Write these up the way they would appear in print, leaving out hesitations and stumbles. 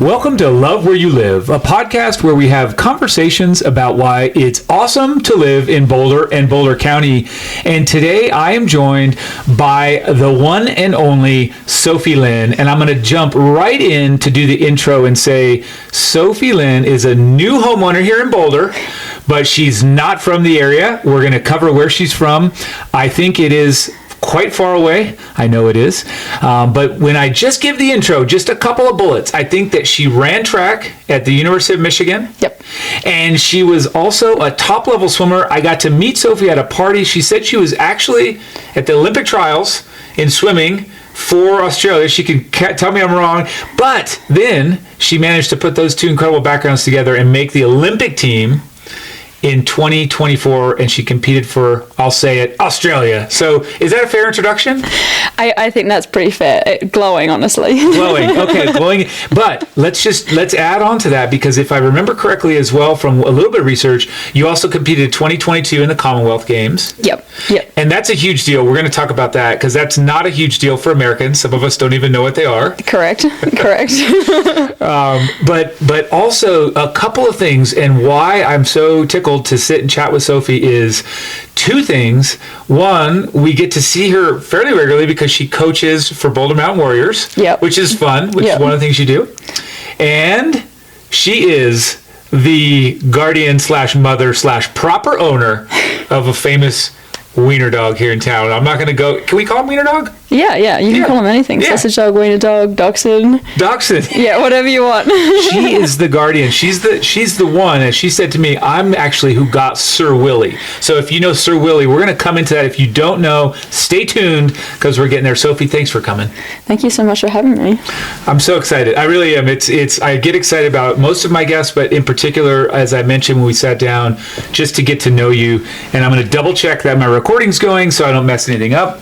Welcome to Love Where You Live, a podcast where we have conversations about why it's awesome to live in Boulder and Boulder County. And today I am joined by the one and only Sophie Linn. And I'm going to jump right in to do the intro and say Sophie Linn is a new homeowner here in Boulder, but she's not from the area. We're going to cover where she's from. I think it is quite far away. I know it is. But when I just give the intro, just a couple of bullets, I think that she ran track at the University of Michigan. Yep. And she was also a top-level swimmer. I got to meet Sophie at a party. She said she was actually at the Olympic trials in swimming for Australia. She can tell me I'm wrong. But then she managed to put those two incredible backgrounds together and make the Olympic team in 2024, and she competed for, I'll say it, Australia. So is that a fair introduction? I think that's pretty fair. Glowing, honestly. Glowing. Okay, glowing. But let's add on to that, because if I remember correctly as well from a little bit of research, you also competed in 2022 in the Commonwealth Games. Yep. And that's a huge deal. We're going to talk about that because that's not a huge deal for Americans. Some of us don't even know what they are. Correct. But also a couple of things, and why I'm so tickled to sit and chat with Sophie is two things. One, we get to see her fairly regularly because she coaches for Boulder Mountain Warriors, which is fun, which is one of the things you do. And she is the guardian / mother / proper owner of a famous wiener dog here in town. I'm not going to go. Can we call him wiener dog? Yeah. You can call him anything. Yeah. Sausage dog, wiener dog, dachshund. Yeah, whatever you want. She is the guardian. She's the one, and she said to me, I'm actually who got Sir Willie. So if you know Sir Willie, we're going to come into that. If you don't know, stay tuned because we're getting there. Sophie, thanks for coming. Thank you so much for having me. I'm so excited. I really am. I get excited about most of my guests, but in particular, as I mentioned when we sat down, just to get to know you. And I'm going to double check that my recording's going so I don't mess anything up.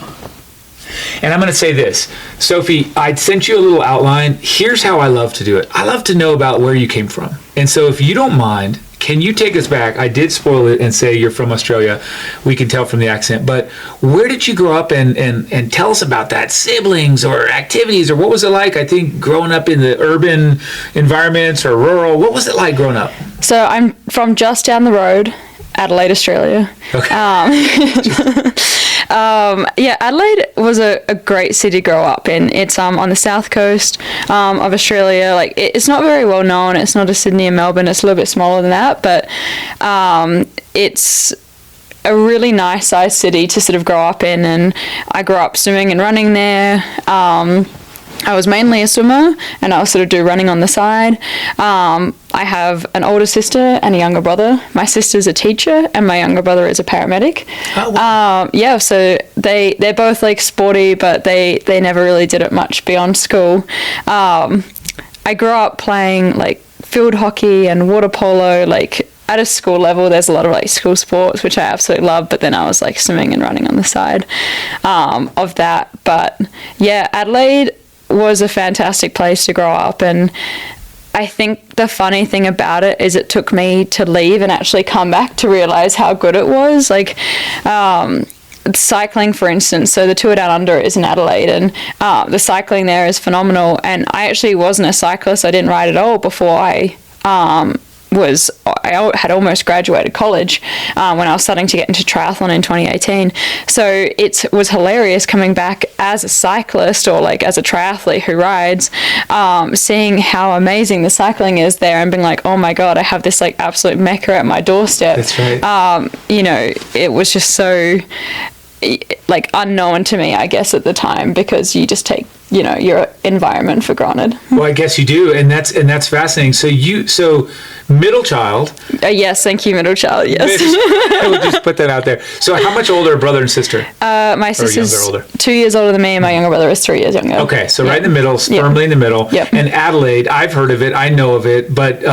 And I'm going to say this, Sophie, I sent you a little outline. Here's how I love to do it. I love to know about where you came from. And so if you don't mind, can you take us back? I did spoil it and say you're from Australia. We can tell from the accent. But where did you grow up, and tell us about that? Siblings or activities, or what was it like? I think growing up in the urban environments or rural, what was it like growing up? So I'm from just down the road, Adelaide, Australia. Okay. Adelaide was a great city to grow up in. It's on the south coast of Australia. Like it's not very well known. It's not as Sydney and Melbourne. It's a little bit smaller than that, but it's a really nice sized city to sort of grow up in. And I grew up swimming and running there. I was mainly a swimmer, and I also do running on the side. I have an older sister and a younger brother. My sister's a teacher, and my younger brother is a paramedic. Oh, wow. So they're both like sporty, but they never really did it much beyond school. I grew up playing like field hockey and water polo, like at a school level. There's a lot of like school sports, which I absolutely love, but then I was like swimming and running on the side of that. But yeah, Adelaide was a fantastic place to grow up, and I think the funny thing about it is it took me to leave and actually come back to realize how good it was. Like cycling, for instance, so the Tour Down Under is in Adelaide, and the cycling there is phenomenal. And I actually wasn't a cyclist. I didn't ride at all before I had almost graduated college when I was starting to get into triathlon in 2018. So it was hilarious coming back as a cyclist or like as a triathlete who rides, seeing how amazing the cycling is there and being like, oh my God, I have this like absolute mecca at my doorstep. That's right. It was just so like unknown to me, I guess, at the time, because you just take your environment for granted. Well, I guess you do, and that's fascinating. So middle child. Yes, thank you, middle child. Yes. I would just put that out there. So how much older are brother and sister? My sister's 2 years older than me, and my younger brother is 3 years younger. Okay, so right in the middle, firmly in the middle. Yep. And Adelaide, I've heard of it, I know of it, but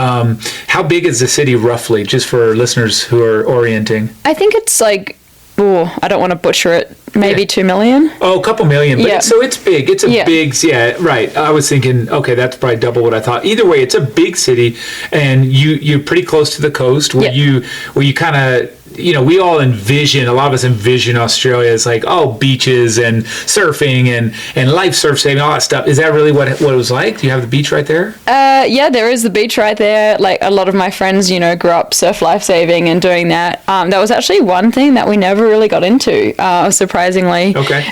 how big is the city roughly, just for listeners who are orienting? I think it's like, I don't want to butcher it, maybe 2 million. Oh, a couple million. But so it's big. It's a big, right. I was thinking, okay, that's probably double what I thought. Either way, it's a big city, and you're pretty close to the coast where you kind of we all envision, a lot of us envision Australia as like, beaches and surfing and life surf saving, all that stuff. Is that really what it was like? Do you have the beach right there? Yeah, there is the beach right there. Like, a lot of my friends, grew up surf life saving and doing that. That was actually one thing that we never really got into, surprisingly. Okay.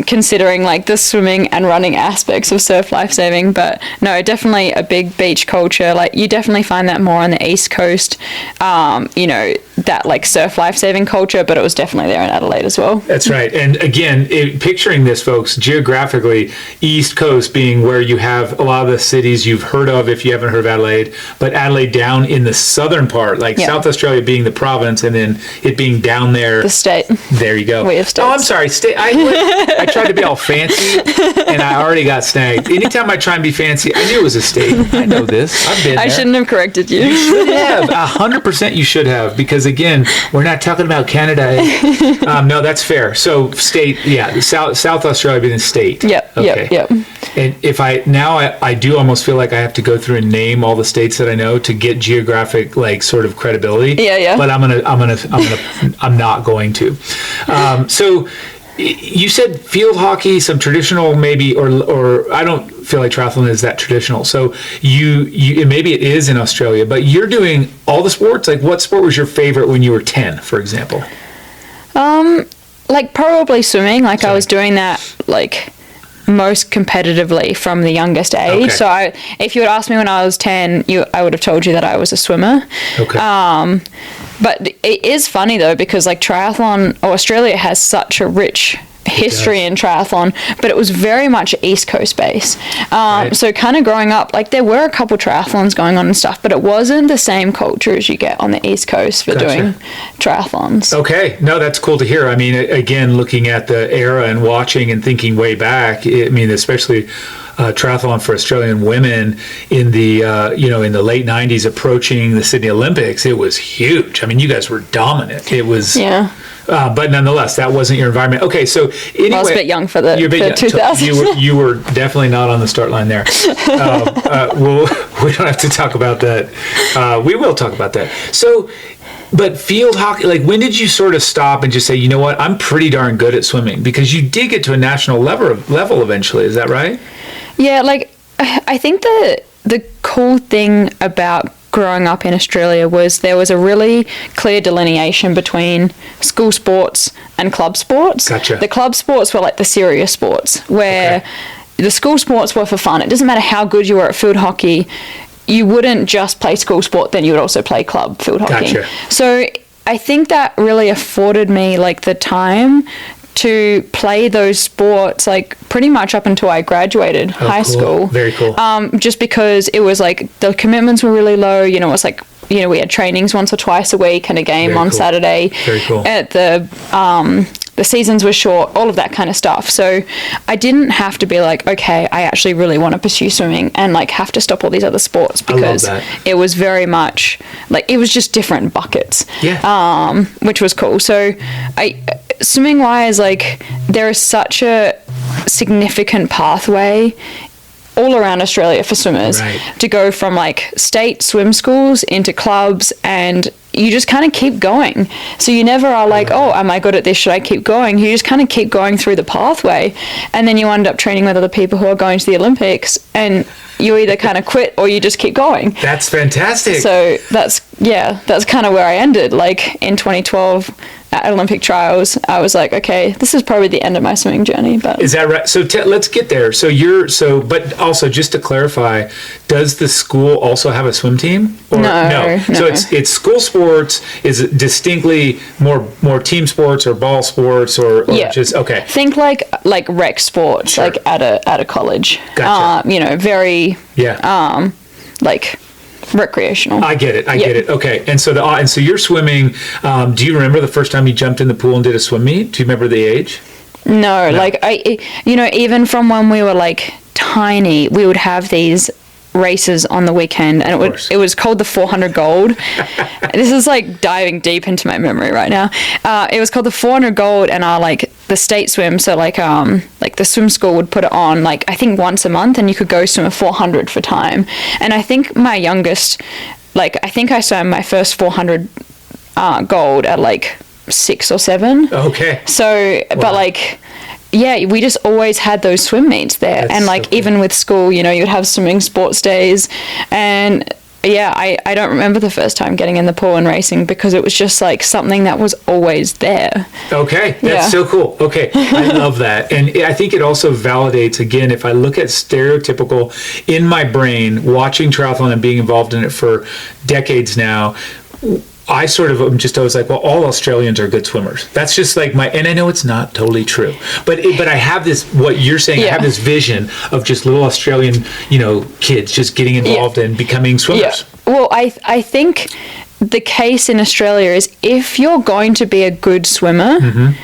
Considering like the swimming and running aspects of surf life saving, but no, definitely a big beach culture. Like, you definitely find that more on the East Coast. That like surf life saving culture, but it was definitely there in Adelaide as well. That's right. And again, picturing this, folks, geographically, East Coast being where you have a lot of the cities you've heard of if you haven't heard of Adelaide, but Adelaide down in the southern part, like South Australia being the province, and then it being down there. The state. There you go. We have states. Oh, I'm sorry. I tried to be all fancy, and I already got snagged. Anytime I try and be fancy, I knew it was a state. I know this. I've been there. I shouldn't have corrected you. You should have. 100% you should have, because again, we're not talking about Canada. No, that's fair. So state, South Australia being a state. Yep. Okay. Yep. And if I do almost feel like I have to go through and name all the states that I know to get geographic like sort of credibility. Yeah. But I'm not going to. So you said field hockey, some traditional maybe, or I don't feel like triathlon is that traditional. So you maybe it is in Australia, but you're doing all the sports. Like, what sport was your favorite when you were 10, for example? Like probably swimming. Like, I was doing that like most competitively from the youngest age. Okay. So if you had asked me when I was 10, I would have told you that I was a swimmer. Okay. But it is funny though, because like triathlon, Australia has such a rich history in triathlon, but it was very much East Coast based. Right. So kind of growing up, like there were a couple triathlons going on and stuff, but it wasn't the same culture as you get on the East Coast for doing triathlons. Okay. No, that's cool to hear. I mean, again, looking at the era and watching and thinking way back, I mean, especially triathlon for Australian women in the in the late 90s approaching the Sydney Olympics, it was huge. I mean, you guys were dominant. It was but nonetheless, that wasn't your environment. Okay, so anyway, I was a bit young for the 2000s. You were definitely not on the start line there. We don't have to talk about that. We will talk about that. So, but field hockey, like, when did you sort of stop and just say, you know what, I'm pretty darn good at swimming? Because you did get to a national level eventually. Is that right? Yeah, like, I think the cool thing about growing up in Australia was there was a really clear delineation between school sports and club sports. Gotcha. The club sports were like the serious sports, where the school sports were for fun. It doesn't matter how good you were at field hockey, you wouldn't just play school sport, then you would also play club field hockey. Gotcha. So I think that really afforded me like the time to play those sports like pretty much up until I graduated high school. Very cool. Just because it was like the commitments were really low. It was like, we had trainings once or twice a week and a game on Saturday. Very cool. At the seasons were short, all of that kind of stuff. So I didn't have to be like, okay, I actually really want to pursue swimming and like have to stop all these other sports, because it was very much like, it was just different buckets. Yeah. Which was cool. So swimming wise, like, there is such a significant pathway all around Australia for swimmers to go from like state swim schools into clubs, and you just kind of keep going. So you never are like, oh, am I good at this? Should I keep going? You just kind of keep going through the pathway, and then you end up training with other people who are going to the Olympics, and you either kind of quit or you just keep going. That's fantastic. So that's kind of where I ended. Like in 2012 at Olympic trials, I was like, okay, this is probably the end of my swimming journey. But is that right? So let's get there. But also just to clarify, does the school also have a swim team? Or no. So it's school sports. Is it distinctly more team sports or ball sports or just okay? Think like rec sports, like at a college. Gotcha. Very like recreational. I get it. Okay. And so you're swimming. Do you remember the first time you jumped in the pool and did a swim meet? Do you remember the age? No. Like even from when we were like tiny, we would have these races on the weekend, and it was called the 400 gold. This is like diving deep into my memory right now. It was called the 400 gold, and the state swim, so like the swim school would put it on like I think once a month, and you could go swim a 400 for time. And I think my youngest, I think I swam my first 400 gold at like 6 or 7. Okay. So, but like, yeah, we just always had those swim meets there. That's and like, so cool. even with school, you know, you'd have swimming sports days. And yeah, I don't remember the first time getting in the pool and racing, because it was just like something that was always there. Okay, that's Yeah. so cool. Okay, I love that. And I think it also validates, again, if I look at stereotypical in my brain, watching triathlon and being involved in it for decades now, I sort of am just always like, well, all Australians are good swimmers. That's just like and I know it's not totally true, but I have this, what you're saying, I have this vision of just little Australian, you know, kids just getting involved and becoming swimmers. Yeah. Well, I think the case in Australia is, if you're going to be a good swimmer,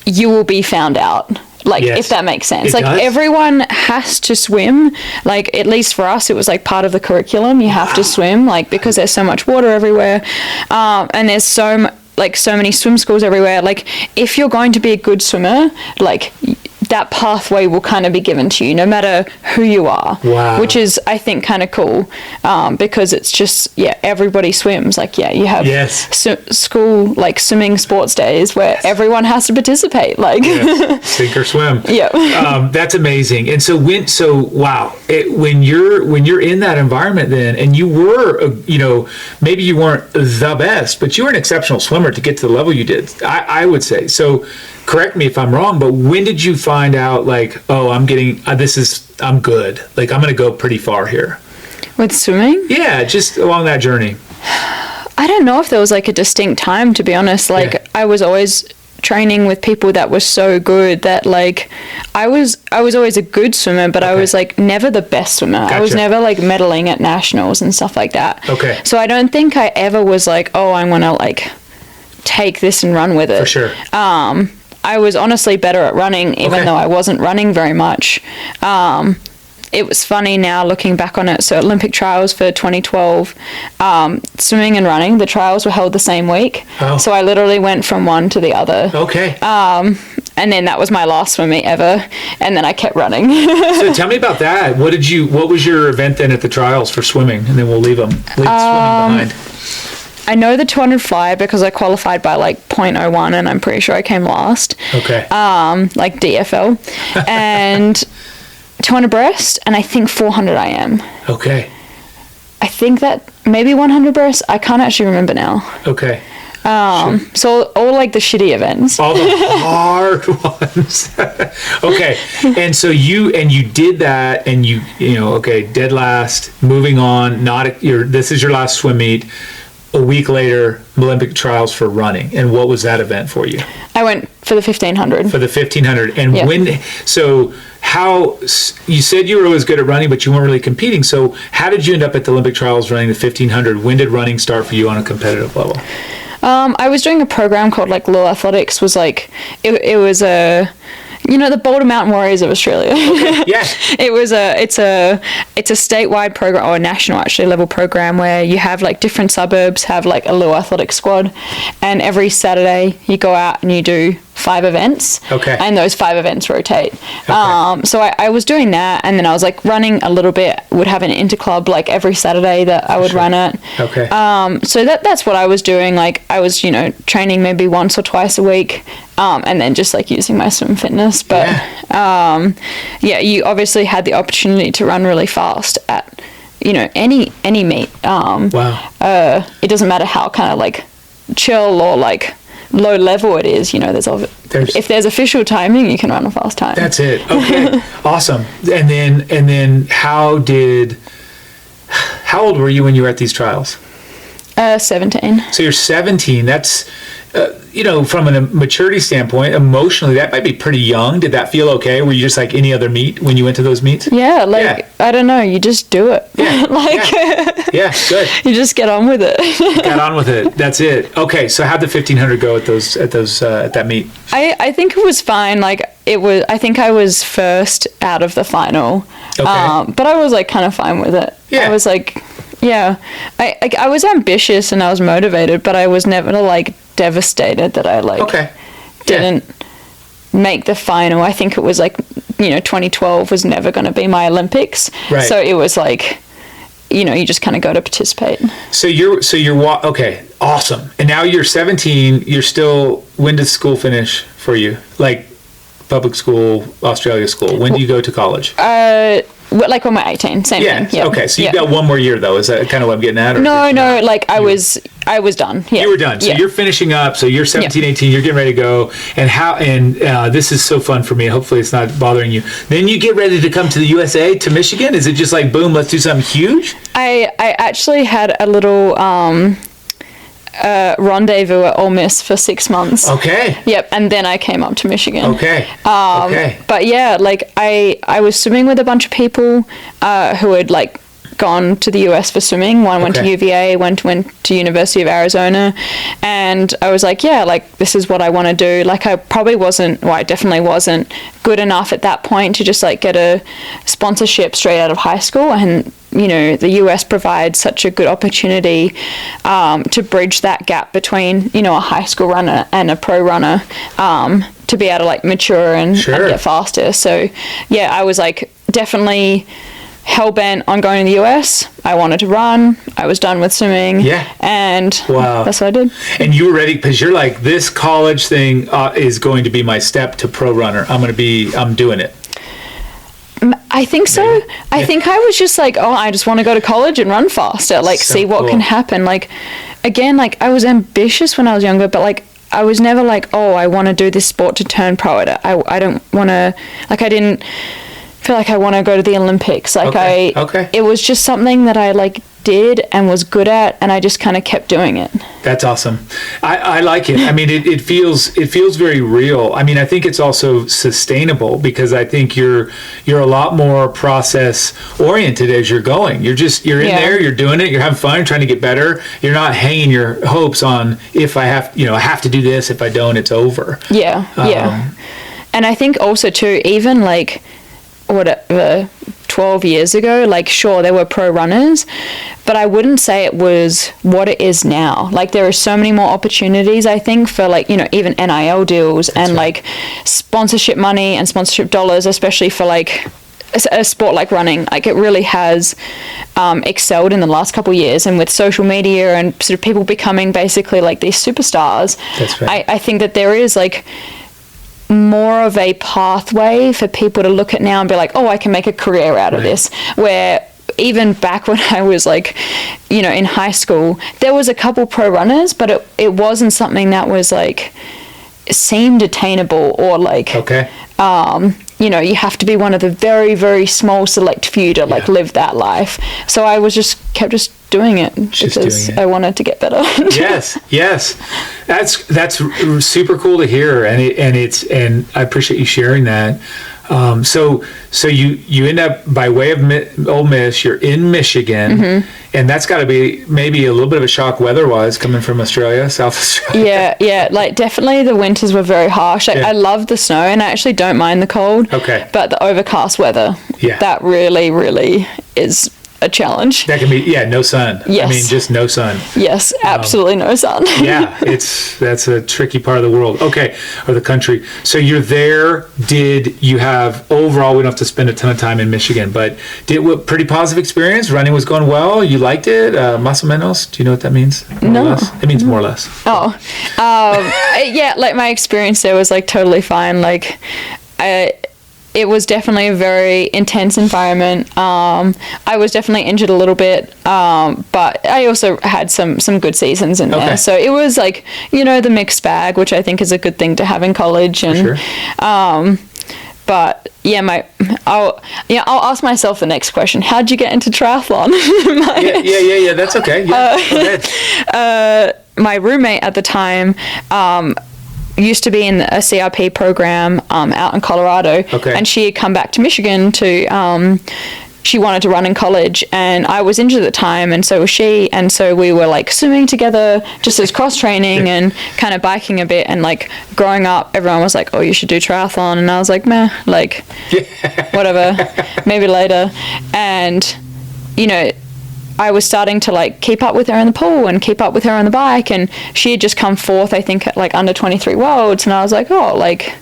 you will be found out. Like, Yes. if that makes sense. It Like, does? everyone has to swim. Like, at least for us, it was like part of the curriculum. You have to swim, like, because there's so much water everywhere. And there's so many swim schools everywhere. Like, if you're going to be a good swimmer, like, that pathway will kind of be given to you no matter who you are. Wow. Which is, I think, kind of cool, because it's just, everybody swims. Like, you have school, like, swimming sports days where everyone has to participate. Like, Sink or swim. Yeah. That's amazing. And so when you're in that environment then, and you were, you know, maybe you weren't the best, but you were an exceptional swimmer to get to the level you did, I would say. So correct me if I'm wrong, but when did you find out, like, oh, I'm getting, I'm good. Like, I'm going to go pretty far here. With swimming? Yeah, just along that journey. I don't know if there was like a distinct time, to be honest. Like, I was always training with people that were so good that, like, I was always a good swimmer, but I was like never the best swimmer. I was never like medaling at nationals and stuff like that. Okay. So I don't think I ever was like, oh, I'm gonna like take this and run with it. For sure. I was honestly better at running, even though I wasn't running very much. It was funny now looking back on it. So Olympic trials for 2012, swimming and running, the trials were held the same week. Oh. So I literally went from one to the other. Okay. And then that was my last swim meet ever. And then I kept running. So tell me about that. What was your event then at the trials for swimming? And then we'll leave swimming behind. I know the 200 fly because I qualified by like 0.01, and I'm pretty sure I came last. Okay. Like DFL. And 200 breast, and I think 400 IM. Okay. I think that maybe 100 breast. I can't actually remember now. Okay. So all like the shitty events. All the hard ones. Okay. And so you did that, and you know, okay, dead last, moving on, this is your last swim meet. A week later, Olympic trials for running. And what was that event for you? I went for the 1500. For the 1500. And you said you were always good at running, but you weren't really competing. So how did you end up at the Olympic trials running the 1500? When did running start for you on a competitive level? I was doing a program called like Lille Athletics. Was like, it was a, you know, the Boulder Mountain Warriors of Australia. Okay. Yeah. It's a statewide program, or a national actually level program, where you have like different suburbs have like a Lille Athletics squad, and every Saturday you go out and you do 5 events. Okay. And those 5 events rotate. Okay. So I was doing that, and then I was like running a little bit, would have an interclub like every Saturday that I would run it. Okay. So that's what I was doing. Like, I was, you know, training maybe once or twice a week, and then just like using my swim fitness. But you obviously had the opportunity to run really fast at, you know, any meet. Wow. It doesn't matter how kind of like chill or like low level it is, you know, if there's official timing, you can run a fast time. That's it. Okay. Awesome. And then how old were you when you were at these trials? 17. So you're 17. That's, you know, from a maturity standpoint, emotionally, that might be pretty young. Did that feel okay? Were you just like any other meet when you went to those meets? Yeah, I don't know, you just do it. Yeah. Yeah, good. You just get on with it. Got on with it. That's it. Okay, so how'd the 1500 go at that meet? I think it was fine. Like, I think I was first out of the final. Okay. But I was like kind of fine with it. Yeah. I was like, I was ambitious and I was motivated, but I was never like devastated that I didn't make the final. I think it was like, you know, 2012 was never going to be my Olympics. Right. So it was like, you know, you just kind of go to participate. So okay, Awesome. And now you're 17. You're still. When does school finish for you? Like public school, Australia school. When do you go to college? Like when we're 18, same thing. Yeah. Okay. So you've got one more year though. Is that kind of what I'm getting at? Or no. Like I was done. Yeah. You were done. So you're finishing up. So you're 17, 18. You're getting ready to go. And this is so fun for me. Hopefully it's not bothering you. Then you get ready to come to the USA, to Michigan. Is it just like boom? Let's do something huge. I actually had a little rendezvous at Ole Miss for 6 months. Okay. Yep, and then I came up to Michigan. Okay. But yeah, like I was swimming with a bunch of people who had like gone to the US for swimming. One went to UVA, went to University of Arizona, and I was like, yeah, like this is what I want to do. Like I definitely wasn't good enough at that point to just like get a sponsorship straight out of high school, and you know, the US provides such a good opportunity to bridge that gap between, you know, a high school runner and a pro runner, to be able to like mature and get faster. So yeah, I was like definitely hell-bent on going to the US. I wanted to run. I was done with swimming. Yeah. And that's what I did. And you were ready because you're like, this college thing is going to be my step to pro runner. I'm doing it. I think so. Yeah. I think I was just like, I just want to go to college and run faster, like so see what can happen. Like, again, like I was ambitious when I was younger, but like I was never like, I want to do this sport to turn pro at it. I don't want to, like I didn't feel like I want to go to the Olympics. Like it was just something that I like did and was good at, and I just kind of kept doing it. That's awesome. I like it. I mean, it feels very real. I mean, I think it's also sustainable because I think you're a lot more process oriented as you're going. You're in there, you're doing it, you're having fun, you're trying to get better. You're not hanging your hopes on if I have to do this. If I don't, it's over. Yeah. And I think also too, even like whatever 12 years ago, like sure there were pro runners, but I wouldn't say it was what it is now. Like there are so many more opportunities, I think, for like, you know, even NIL deals and like sponsorship money and sponsorship dollars, especially for like a sport like running. Like it really has excelled in the last couple of years, and with social media and sort of people becoming basically like these superstars. That's right. I think that there is like more of a pathway for people to look at now and be like, I can make a career out of this. Where even back when I was like, you know, in high school, there was a couple pro runners, but it wasn't something that was like seemed attainable or like you know, you have to be one of the very, very small select few to like live that life. So I kept doing it because I wanted to get better. Yes. That's super cool to hear, and I appreciate you sharing that. So you end up by way of Ole Miss, you're in Michigan, and that's got to be maybe a little bit of a shock weather-wise coming from Australia, South Australia. Yeah, like definitely the winters were very harsh. I love the snow, and I actually don't mind the cold. Okay. But the overcast weather, that really, really is a challenge. That can be, no sun. Yes. I mean, just no sun. Yes, absolutely no sun. That's a tricky part of the world. Okay, or the country. So you're there. Did you have, overall, we don't have to spend a ton of time in Michigan, but pretty positive experience? Running was going well? You liked it? Más o menos? Do you know what that means? No. It means more or less. Like my experience there was like totally fine. Like, it was definitely a very intense environment. I was definitely injured a little bit, but I also had some good seasons in there. So it was like, you know, the mixed bag, which I think is a good thing to have in college. And but I'll ask myself the next question. How'd you get into triathlon? That's okay. Go ahead. My roommate at the time, used to be in a CRP program out in Colorado, and she had come back to Michigan to she wanted to run in college, and I was injured at the time, and so was she, and so we were like swimming together just as cross training and kind of biking a bit. And like growing up, everyone was like, you should do triathlon, and I was like, meh, like whatever, maybe later. And you know, I was starting to like keep up with her in the pool and keep up with her on the bike, and she had just come fourth, I think, at like under 23 worlds, and I was like, like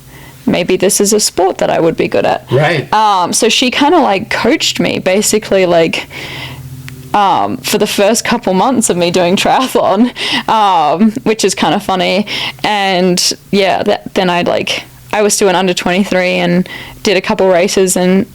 maybe this is a sport that I would be good at. Right. So she kind of like coached me, basically like for the first couple months of me doing triathlon, which is kind of funny. And yeah, then I was still an under 23 and did a couple races, and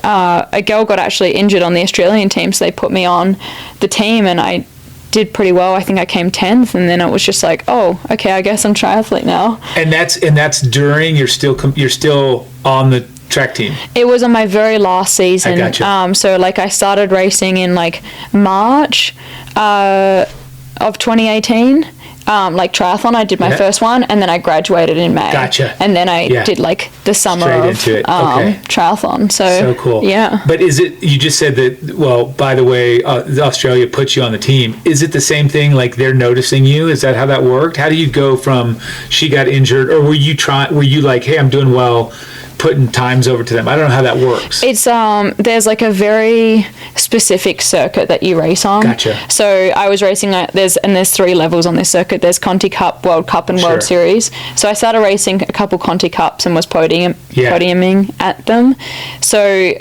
a girl got actually injured on the Australian team, so they put me on the team, and I did pretty well. I think I came 10th, and then it was just like, oh, okay, I guess I'm triathlete now. And that's during you're still on the track team. It was on my very last season. I gotcha. So like I started racing in like March of 2018. Like triathlon, I did my first one, and then I graduated in May. Gotcha. And then I did like the summer Straight of into it. Okay. triathlon. So cool. Yeah. But is it? You just said that. Well, by the way, Australia puts you on the team. Is it the same thing? Like they're noticing you? Is that how that worked? How do you go from she got injured, or were you like, hey, I'm doing well, putting times over to them? I don't know how that works. It's there's like a very specific circuit that you race on. Gotcha. So I was racing there's 3 levels on this circuit. There's Conti Cup, World Cup, and World Series. So I started racing a couple Conti Cups and was podiuming at them. So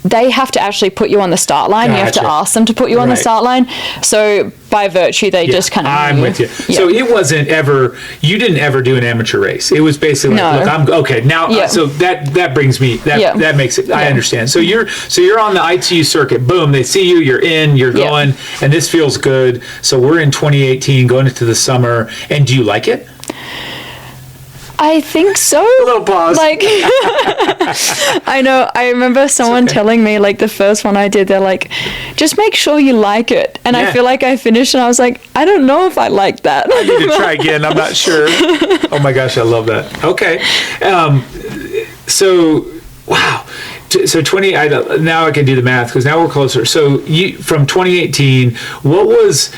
they have to actually put you on the start line. Gotcha. You have to ask them to put you on the start line. So by virtue, they just kind of... I'm with you. Yeah. So it wasn't ever... You didn't ever do an amateur race. It was basically like, look, I'm... Okay, now... So that brings me... That makes it... I understand. So you're on the ITU circuit. Boom, they see you. You're in. You're going. And this feels good. So we're in 2018, going into the summer. And do you like it? I think so. A little pause. Like, I know. I remember someone telling me, like, the first one I did, they're like, just make sure you like it. And I feel like I finished and I was like, I don't know if I like that. I need to try again. I'm not sure. Oh my gosh, I love that. Okay. So, wow. So now I can do the math because now we're closer. So from 2018, what was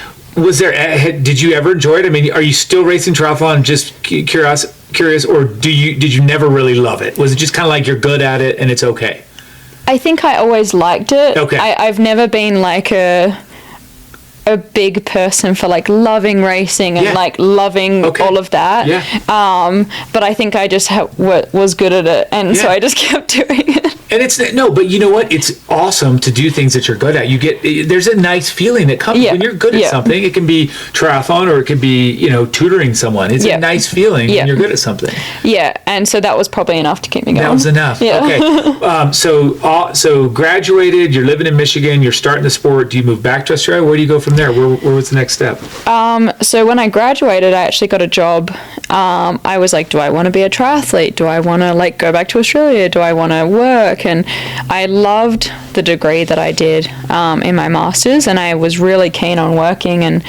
there? Did you ever enjoy it? I mean, are you still racing triathlon? Just curious, or did you never really love it? Was it just kind of like you're good at it and it's okay? I think I always liked it. Okay. I've never been like a big person for like loving racing and like loving all of that. Yeah. But I think I just was good at it, and so I just kept doing it. And but you know what? It's awesome to do things that you're good at. There's a nice feeling that comes when you're good at something. It can be triathlon or it could be, tutoring someone. It's a nice feeling when you're good at something. Yeah, and so that was probably enough to keep me going. That was enough. Yeah. Okay. So graduated, you're living in Michigan, you're starting the sport. Do you move back to Australia? Where do you go from there? Where was the next step? So when I graduated, I actually got a job. I was like, do I want to be a triathlete? Do I want to like go back to Australia? Do I want to work? And I loved the degree that I did in my master's, and I was really keen on working. And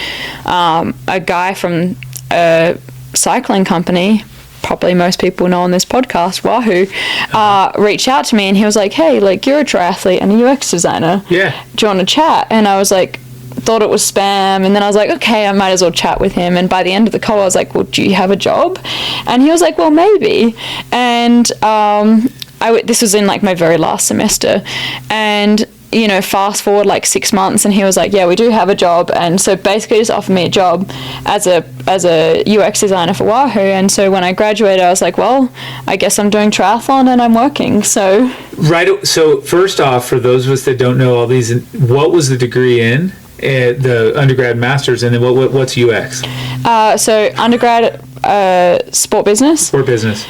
a guy from a cycling company, probably most people know on this podcast, Wahoo, reached out to me, and he was like, hey, like, you're a triathlete and a UX designer. Yeah. Do you want to chat? And I was like, thought it was spam, and then I was like, okay, I might as well chat with him. And by the end of the call I was like, well, do you have a job? And he was like, well, maybe. And this was in like my very last semester, and fast forward like 6 months, and he was like, yeah, we do have a job. And so basically just offered me a job as a UX designer for Wahoo. And so when I graduated, I was like, well, I guess I'm doing triathlon and I'm working. So first off, for those of us that don't know all these, what was the degree in? The undergrad, master's, and then what's UX? So undergrad, sport business.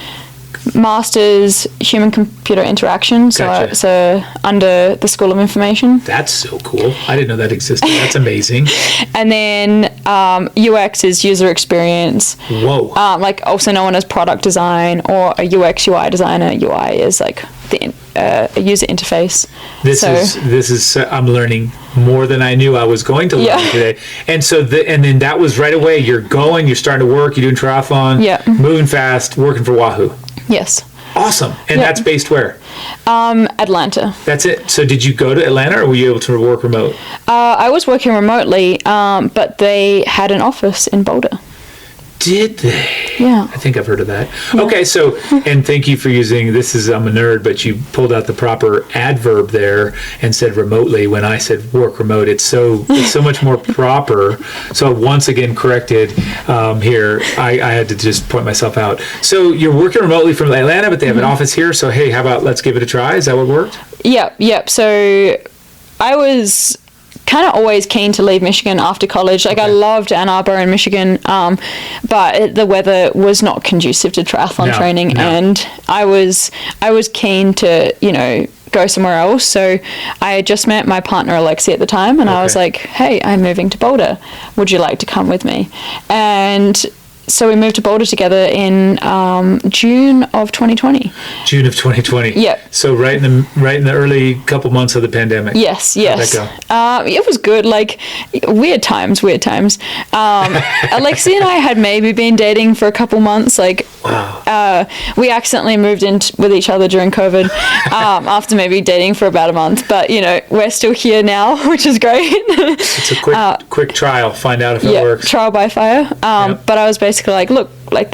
Master's, human computer interaction. Gotcha. So under the School of Information. That's so cool. I didn't know that existed. That's amazing. And then UX is user experience. Whoa. Like also known as product design, or a UX UI designer. UI is like a user interface. This is I'm learning more than I knew I was going to learn today. And so and then that was right away. You're starting to work. You're doing triathlon. Yeah. Moving fast. Working for Wahoo. Yes. Awesome. And that's based where? Atlanta. That's it. So did you go to Atlanta, or were you able to work remote? I was working remotely, but they had an office in Boulder. Did they? Yeah. I think I've heard of that. Yeah. Okay, so, and thank you for using, I'm a nerd, but you pulled out the proper adverb there and said remotely when I said work remote. It's so much more proper. So once again corrected here, I had to just point myself out. So you're working remotely from Atlanta, but they have an office here. So hey, how about let's give it a try? Is that what worked? Yep. So I was kind of always keen to leave Michigan after college. Like, I loved Ann Arbor in Michigan, but the weather was not conducive to triathlon training, and I was keen to, you know, go somewhere else. So I had just met my partner Alexi at the time, and I was like, hey, I'm moving to Boulder. Would you like to come with me? And so we moved to Boulder together in June of 2020. June of 2020. Yeah. So right in the early couple months of the pandemic. Yes. How'd that go? It was good. Like, weird times. Alexi and I had maybe been dating for a couple months. Like, we accidentally moved in with each other during COVID after maybe dating for about a month. But, you know, we're still here now, which is great. It's a quick trial. Find out if it works. Trial by fire. But I was basically like, look, like,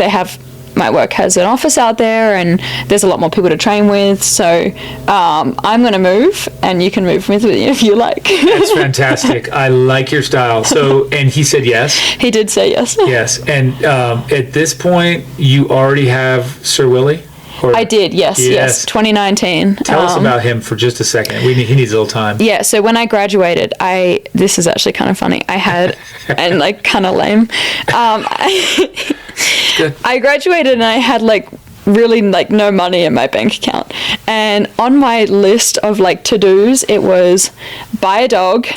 my work has an office out there and there's a lot more people to train with, so I'm going to move and you can move with me if you like. That's fantastic. I like your style. So, and he said yes? He did say yes. Yes. And at this point, you already have Sir Willie? I did, yes. 2019. Tell us about him for just a second. He needs a little time. Yeah, so when I graduated, this is actually kind of funny. I had, and like kind of lame. I graduated and I had like really like no money in my bank account. And on my list of like to-dos, it was buy a dog,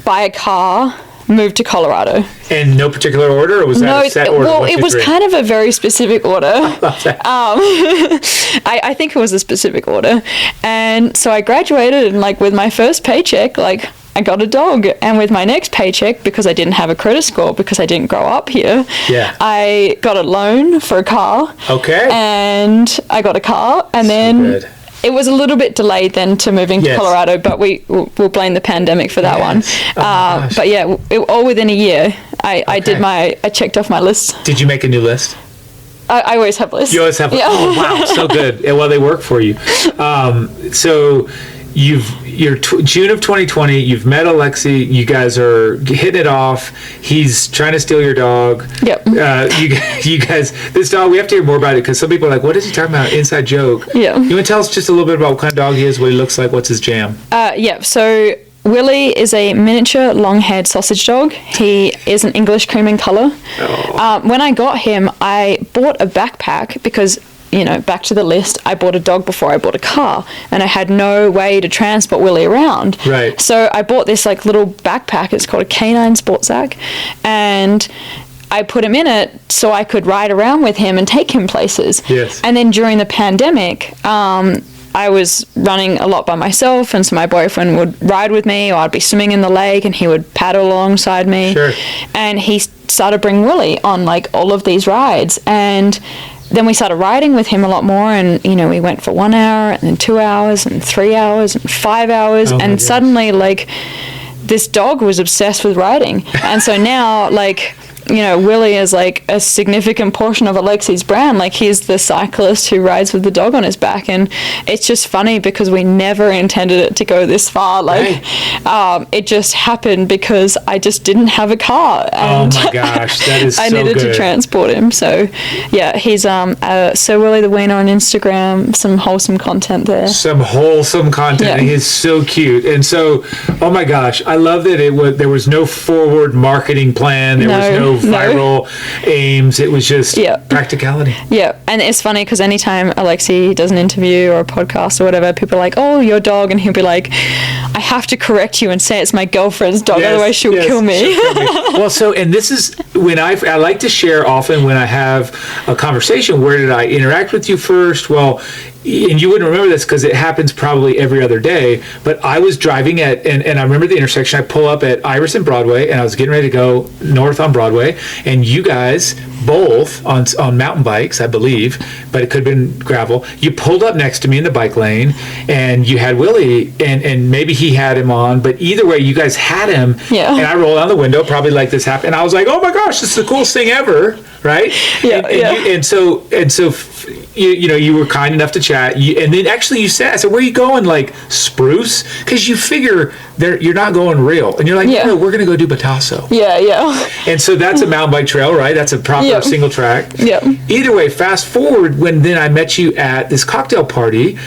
buy a car, move to Colorado. In no particular order, or was that a set order? Well, it was kind of a very specific order. I think it was a specific order. And so I graduated, and like with my first paycheck, like I got a dog. And with my next paycheck, because I didn't have a credit score, because I didn't grow up here, I got a loan for a car. Okay. And I got a car, and then it was a little bit delayed then to moving to Colorado, but we'll blame the pandemic for that one. But yeah, all within a year, I checked off my list. Did you make a new list? I always have lists. You always have lists. Oh, wow, so good. Well, they work for you. So you're June of 2020, you've met Alexi, you guys are hitting it off, he's trying to steal your dog. Yep. You guys, this dog, we have to hear more about it, because some people are like, what is he talking about? Inside joke. Yeah. You want to tell us just a little bit about what kind of dog he is, what he looks like, what's his jam? So Willie is a miniature long-haired sausage dog. He is an English cream in colour. When I got him, I bought a backpack because, you know, back to the list, I bought a dog before I bought a car, and I had no way to transport Willie around. Right. So I bought this like little backpack. It's called a canine sports sack, and I put him in it so I could ride around with him and take him places. Yes. And then during the pandemic, I was running a lot by myself, and so my boyfriend would ride with me, or I'd be swimming in the lake and he would paddle alongside me. Sure. And he started bringing Willie on like all of these rides, and then we started riding with him a lot more, and you know, we went for 1 hour and then 2 hours and 3 hours and 5 hours, and suddenly like this dog was obsessed with riding. And so now, like, you know, Willie is like a significant portion of Alexi's brand. Like, he's the cyclist who rides with the dog on his back, and it's just funny because we never intended it to go this far. Like, it just happened because I just didn't have a car, and oh my gosh, that is I so needed good to transport him. So yeah, he's so Willie the Wiener on Instagram. Some wholesome content there. Some wholesome content. He is so cute. And so, oh my gosh, I love that there was no forward marketing plan. There was no viral aims. It was just practicality. Yeah. And it's funny because anytime Alexi does an interview or a podcast or whatever, people are like, oh, your dog, and he'll be like, I have to correct you and say it's my girlfriend's dog, otherwise she'll kill me. Well, so, and this is when I like to share often when I have a conversation, where did I interact with you first? Well, and you wouldn't remember this because it happens probably every other day, but I was driving and I remember the intersection. I pull up at Iris and Broadway, and I was getting ready to go north on Broadway, and you guys both on mountain bikes, I believe, but it could have been gravel. You pulled up next to me in the bike lane, and you had Willie, and maybe he had him on, but either way, you guys had him. Yeah. And I rolled down the window, probably like this happened, and I was like, oh my gosh, this is the coolest thing ever, right? And so you know, you were kind enough to chat, and then actually you said, I said, where are you going? Like Spruce? Because you figure you're not going real, and you're like, no, we're gonna go do Batasso. And so that's a mountain bike trail, right? That's a proper single track. Either way, fast forward when then I met you at this cocktail party,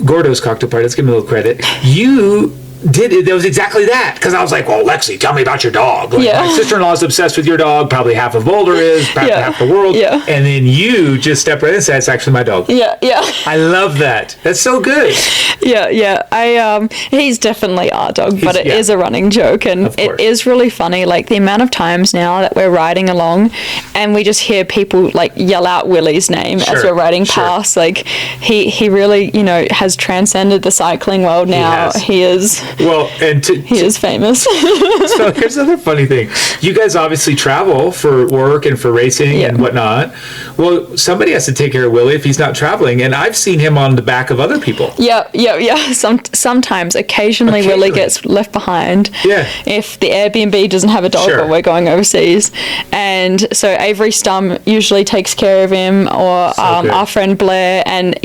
Gordo's cocktail party, let's give him a little credit. You That was exactly that, because I was like, well, Lexi, tell me about your dog. Like, my sister-in-law is obsessed with your dog, probably half of Boulder is, half the world, and then you just step right in and say, it's actually my dog. I love that. That's so good. He's definitely our dog, but it is a running joke, and it is really funny, like the amount of times now that we're riding along and we just hear people like yell out Willie's name as we're riding past. Like he really, you know, has transcended the cycling world now. He is famous. So here's another funny thing. You guys obviously travel for work and for racing and whatnot. Well, somebody has to take care of Willie if he's not traveling, and I've seen him on the back of other people. Sometimes, occasionally Willie gets left behind. If the Airbnb doesn't have a dog, but we're going overseas, and so Avery Stum usually takes care of him, or our friend Blair, and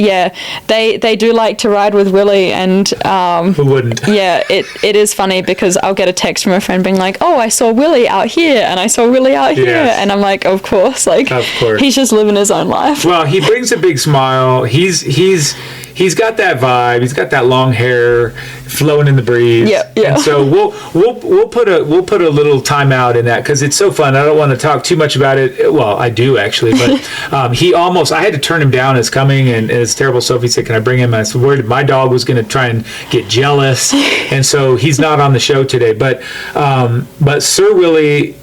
they do like to ride with Willie, and who wouldn't? It is funny because I'll get a text from a friend being like, oh, I saw Willie out here, and I saw Willie out here, and I'm like, of course, he's just living his own life. Well, he brings a big smile. He's got that vibe. He's got that long hair flowing in the breeze. And so we'll put a little time out in that, because it's so fun. I don't want to talk too much about it. Well, I do actually, but I had to turn him down as coming, and it's terrible. Sophie said, can I bring him? And I said, worried my dog was going to try and get jealous, and so he's not on the show today. But Sir Willie,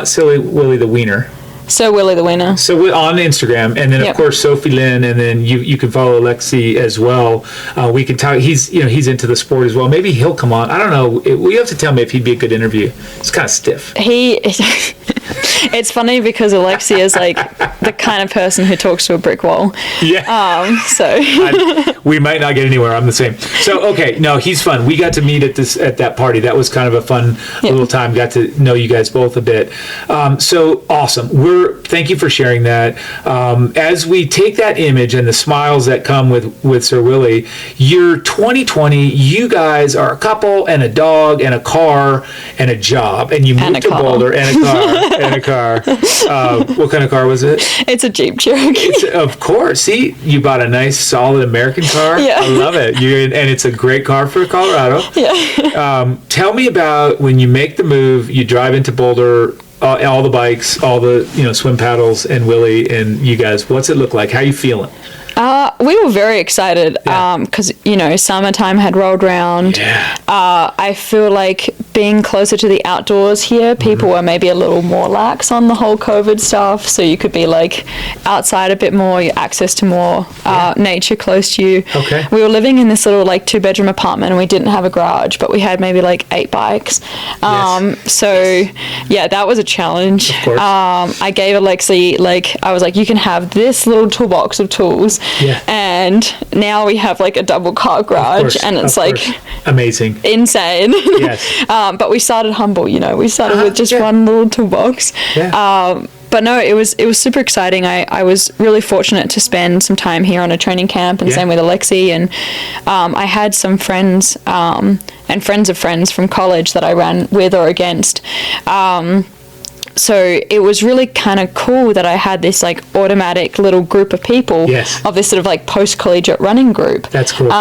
Silly Willie the Wiener. So Willie the Wiener. So on Instagram, and then of course Sophie, Linn, and then you can follow Lexi as well. We can talk. He's into the sport as well. Maybe he'll come on. I don't know. You have to tell me if he'd be a good interview. It's kind of stiff. It's funny because Alexi is like the kind of person who talks to a brick wall. We might not get anywhere. I'm the same. So okay, no, he's fun. We got to meet at that party. That was kind of a fun little time. Got to know you guys both a bit. So awesome. Thank you for sharing that. As we take that image and the smiles that come with Sir Willie, you're 2020. You guys are a couple and a dog and a car and a job, and you moved to Boulder and a car and a car. What kind of car was it? It's a Jeep Cherokee. Of course. See, you bought a nice, solid American car. I love it. And it's a great car for Colorado. Tell me about when you make the move. You drive into Boulder. All the bikes, all the swim paddles, and Willie and you guys. What's it look like? How you feeling? We were very excited because summertime had rolled around. I feel like being closer to the outdoors here, people were maybe a little more lax on the whole COVID stuff, so you could be like outside a bit more, access to more nature close to you. We were living in this little like 2-bedroom apartment, and we didn't have a garage, but we had maybe like 8 bikes. That was a challenge. Of course. I gave Alexi, I was like, you can have this little toolbox of tools, and now we have like a double car garage, and it's like amazing, insane. But we started humble, we started with just one little toolbox. But no, it was super exciting. I was really fortunate to spend some time here on a training camp, and same with Alexi, and I had some friends and friends of friends from college that I ran with or against. So it was really kind of cool that I had this like automatic little group of people of this sort of like post-collegiate running group. That's cool.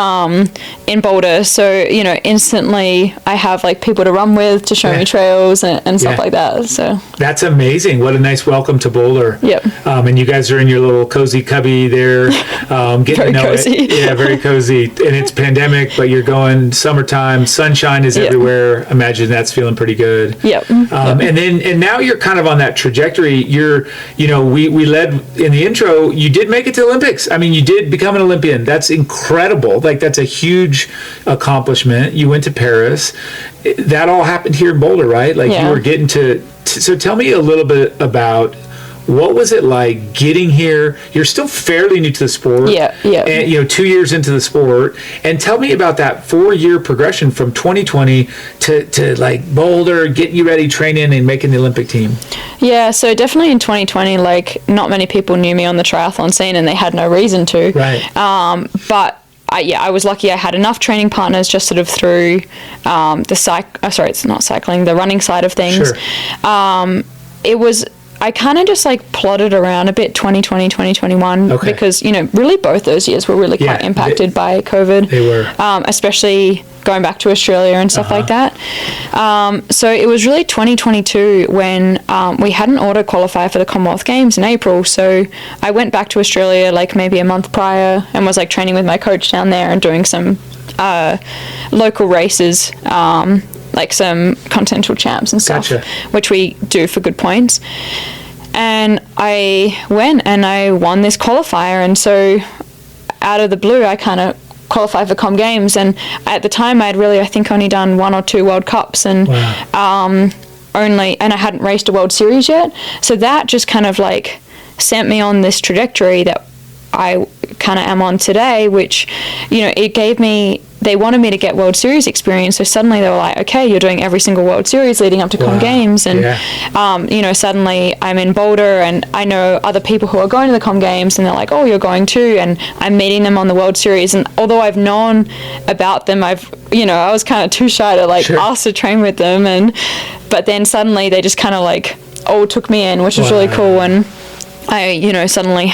In Boulder. So, instantly I have like people to run with to show me trails and stuff like that. So that's amazing. What a nice welcome to Boulder. And you guys are in your little cozy cubby there, getting very to know cozy. it. Very cozy. And it's pandemic, but you're going summertime, sunshine is everywhere. Imagine that's feeling pretty good. And now you're kind of on that trajectory. We led in the intro, you did make it to Olympics. I mean, you did become an Olympian. That's incredible. Like, that's a huge accomplishment. You went to Paris. That all happened here in Boulder, right? Like you were getting so tell me a little bit about what was it like getting here? You're still fairly new to the sport. And 2 years into the sport. And tell me about that 4-year progression from 2020 to like Boulder, getting you ready, training, and making the Olympic team. So definitely in 2020, like not many people knew me on the triathlon scene, and they had no reason to. But I was lucky. I had enough training partners just sort of through the running side of things. I kind of just like plodded around a bit 2020, 2021 because, really both those years were really quite impacted by COVID. They were. Especially going back to Australia and stuff like that. So it was really 2022 when we had an auto qualifier for the Commonwealth Games in April. So I went back to Australia like maybe a month prior and was like training with my coach down there and doing some local races, like some continental champs and stuff, which we do for good points. And I went and I won this qualifier, and so out of the blue I kind of qualified for Com Games, and at the time I'd really I think only done 1 or 2 World Cups, and and I hadn't raced a World Series yet, so that just kind of like sent me on this trajectory that I kind of am on today, which, you know, it gave me, they wanted me to get World Series experience, so suddenly they were like, okay, you're doing every single World Series leading up to Com Games, and you know, suddenly I'm in Boulder and I know other people who are going to the Com Games, and they're like, oh, you're going too, and I'm meeting them on the World Series, and although I've known about them, I was kind of too shy to like ask to train with them, but then suddenly they just kind of like all took me in, which was really cool, and I, you know, suddenly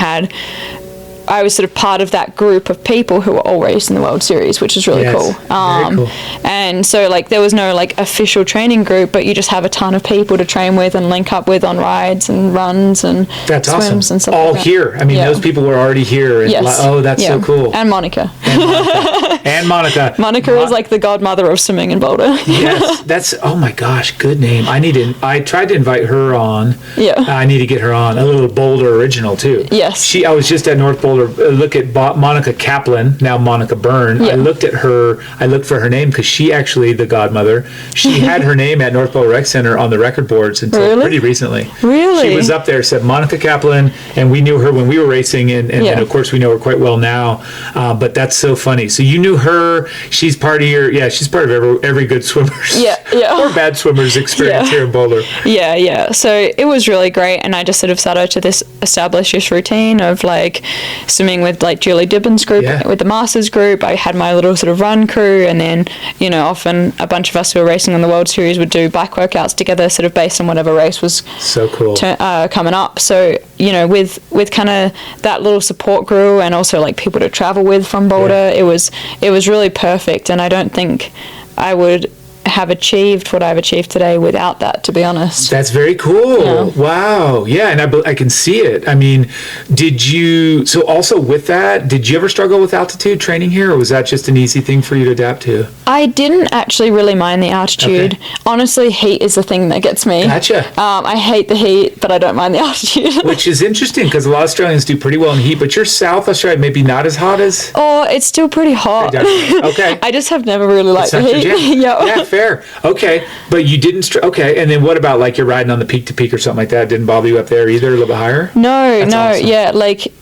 I was sort of part of that group of people who were all racing the World Series, which is really cool. Very cool. And so like there was no like official training group, but you just have a ton of people to train with and link up with on rides and runs and swims and stuff all like that. Here. I mean, those people were already here. And that's so cool. And Monica. Monica is like the godmother of swimming in Boulder. Yes, that's, oh my gosh, good name. I tried to invite her on. Yeah. I need to get her on. A little Boulder original too. Yes. I was just at North Boulder. Look at Monica Kaplan, now Monica Byrne. I looked for her name because she actually, the godmother, she had her name at North Boulder Rec Center on the record boards until pretty recently. Really? She was up there, said Monica Kaplan, and we knew her when we were racing, and of course we know her quite well now. But that's so funny. So you knew her. She's part of she's part of every good swimmer's or bad swimmer's experience here in Boulder. Yeah. So it was really great, and I just sort of started to establish this routine of like swimming with like Julie Dibbin's group, with the Masters group. I had my little sort of run crew, and then, you know, often a bunch of us who were racing on the World Series would do bike workouts together, sort of based on whatever race was so cool coming up. So, you know, with kind of that little support crew and also like people to travel with from Boulder, it was really perfect, and I don't think I would have achieved what I've achieved today without that, to be honest. That's very cool. Yeah. Wow. Yeah, and I can see it. I mean, so also with that, did you ever struggle with altitude training here, or was that just an easy thing for you to adapt to? I didn't actually really mind the altitude. Okay. Honestly, heat is the thing that gets me. Gotcha. I hate the heat, but I don't mind the altitude. Which is interesting, because a lot of Australians do pretty well in heat, but you're South Australia, maybe not as hot as? Oh, it's still pretty hot. Okay. I just have never really liked the heat. Yeah, fair. Okay, but you didn't. Okay, and then what about like you're riding on the peak to peak or something like that? It didn't bother you up there either, a little bit higher? No, awesome. Yeah, like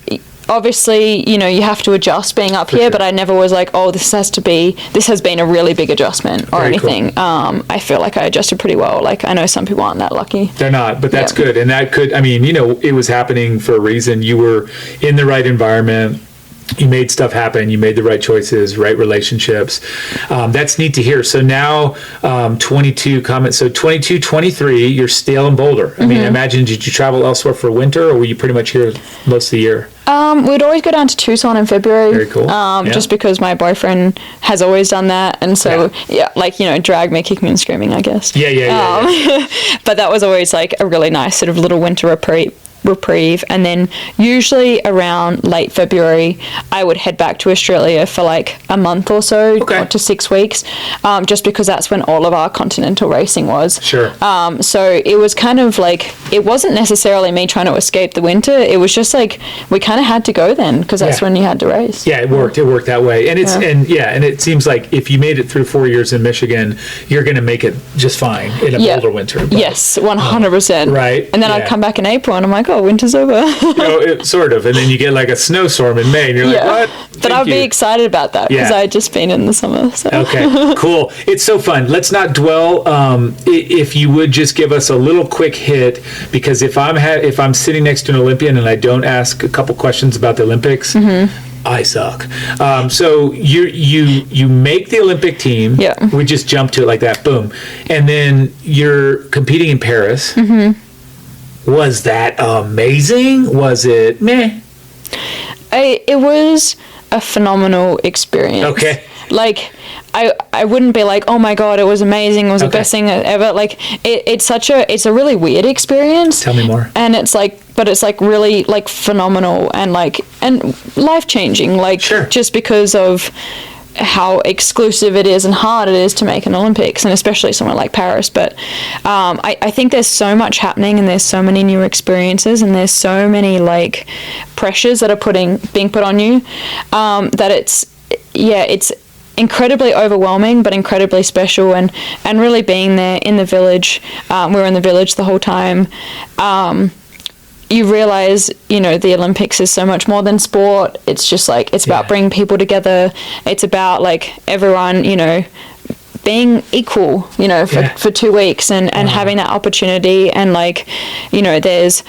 obviously, you know, you have to adjust being up here, but I never was like, oh, this has been a really big adjustment or anything. Cool. I feel like I adjusted pretty well. Like I know some people aren't that lucky. They're not, but that's good, and that could. I mean, you know, it was happening for a reason. You were in the right environment. You made stuff happen. You made the right choices, right relationships. That's neat to hear. So now 22 comments. So 22, 23, you're still in Boulder. I mean, imagine, did you travel elsewhere for winter, or were you pretty much here most of the year? We'd always go down to Tucson in February. Very cool. Just because my boyfriend has always done that. And so, like, you know, drag me, kick me and screaming, I guess. Yeah. But that was always like a really nice sort of little winter reprieve, and then usually around late February I would head back to Australia for like a month or so, or to 6 weeks, just because that's when all of our continental racing was. Sure. So it was kind of like, it wasn't necessarily me trying to escape the winter, it was just like we kind of had to go then, because that's when you had to race. Yeah, it worked that way, and and it seems like if you made it through 4 years in Michigan, you're going to make it just fine in a Boulder winter. But, yes, 100%. Right. And then I'd come back in April and I'm like, oh, winter's over. Sort of, and then you get like a snowstorm in May and you're like, what? But I'd be excited about that, because I had just been in the summer. So. Okay, cool. It's so fun. Let's not dwell. If you would just give us a little quick hit, because if I'm sitting next to an Olympian and I don't ask a couple questions about the Olympics, I suck. So you make the Olympic team. Yeah. We just jump to it like that, boom, and then you're competing in Paris. Was that amazing? Was it meh? It was a phenomenal experience. Okay. Like, I wouldn't be like, oh my God, it was amazing. It was the best thing ever. Like it's a really weird experience. Tell me more. And it's like, but it's like really like phenomenal and life changing. Like just because of how exclusive it is and hard it is to make an Olympics, and especially somewhere like Paris. But I think there's so much happening, and there's so many new experiences, and there's so many like pressures that are being put on you, that it's incredibly overwhelming but incredibly special. And really being there in the village, we were in the village the whole time. You realize, the Olympics is so much more than sport. It's just like, it's about bringing people together. It's about like everyone, being equal, for 2 weeks and having that opportunity. And like, there's,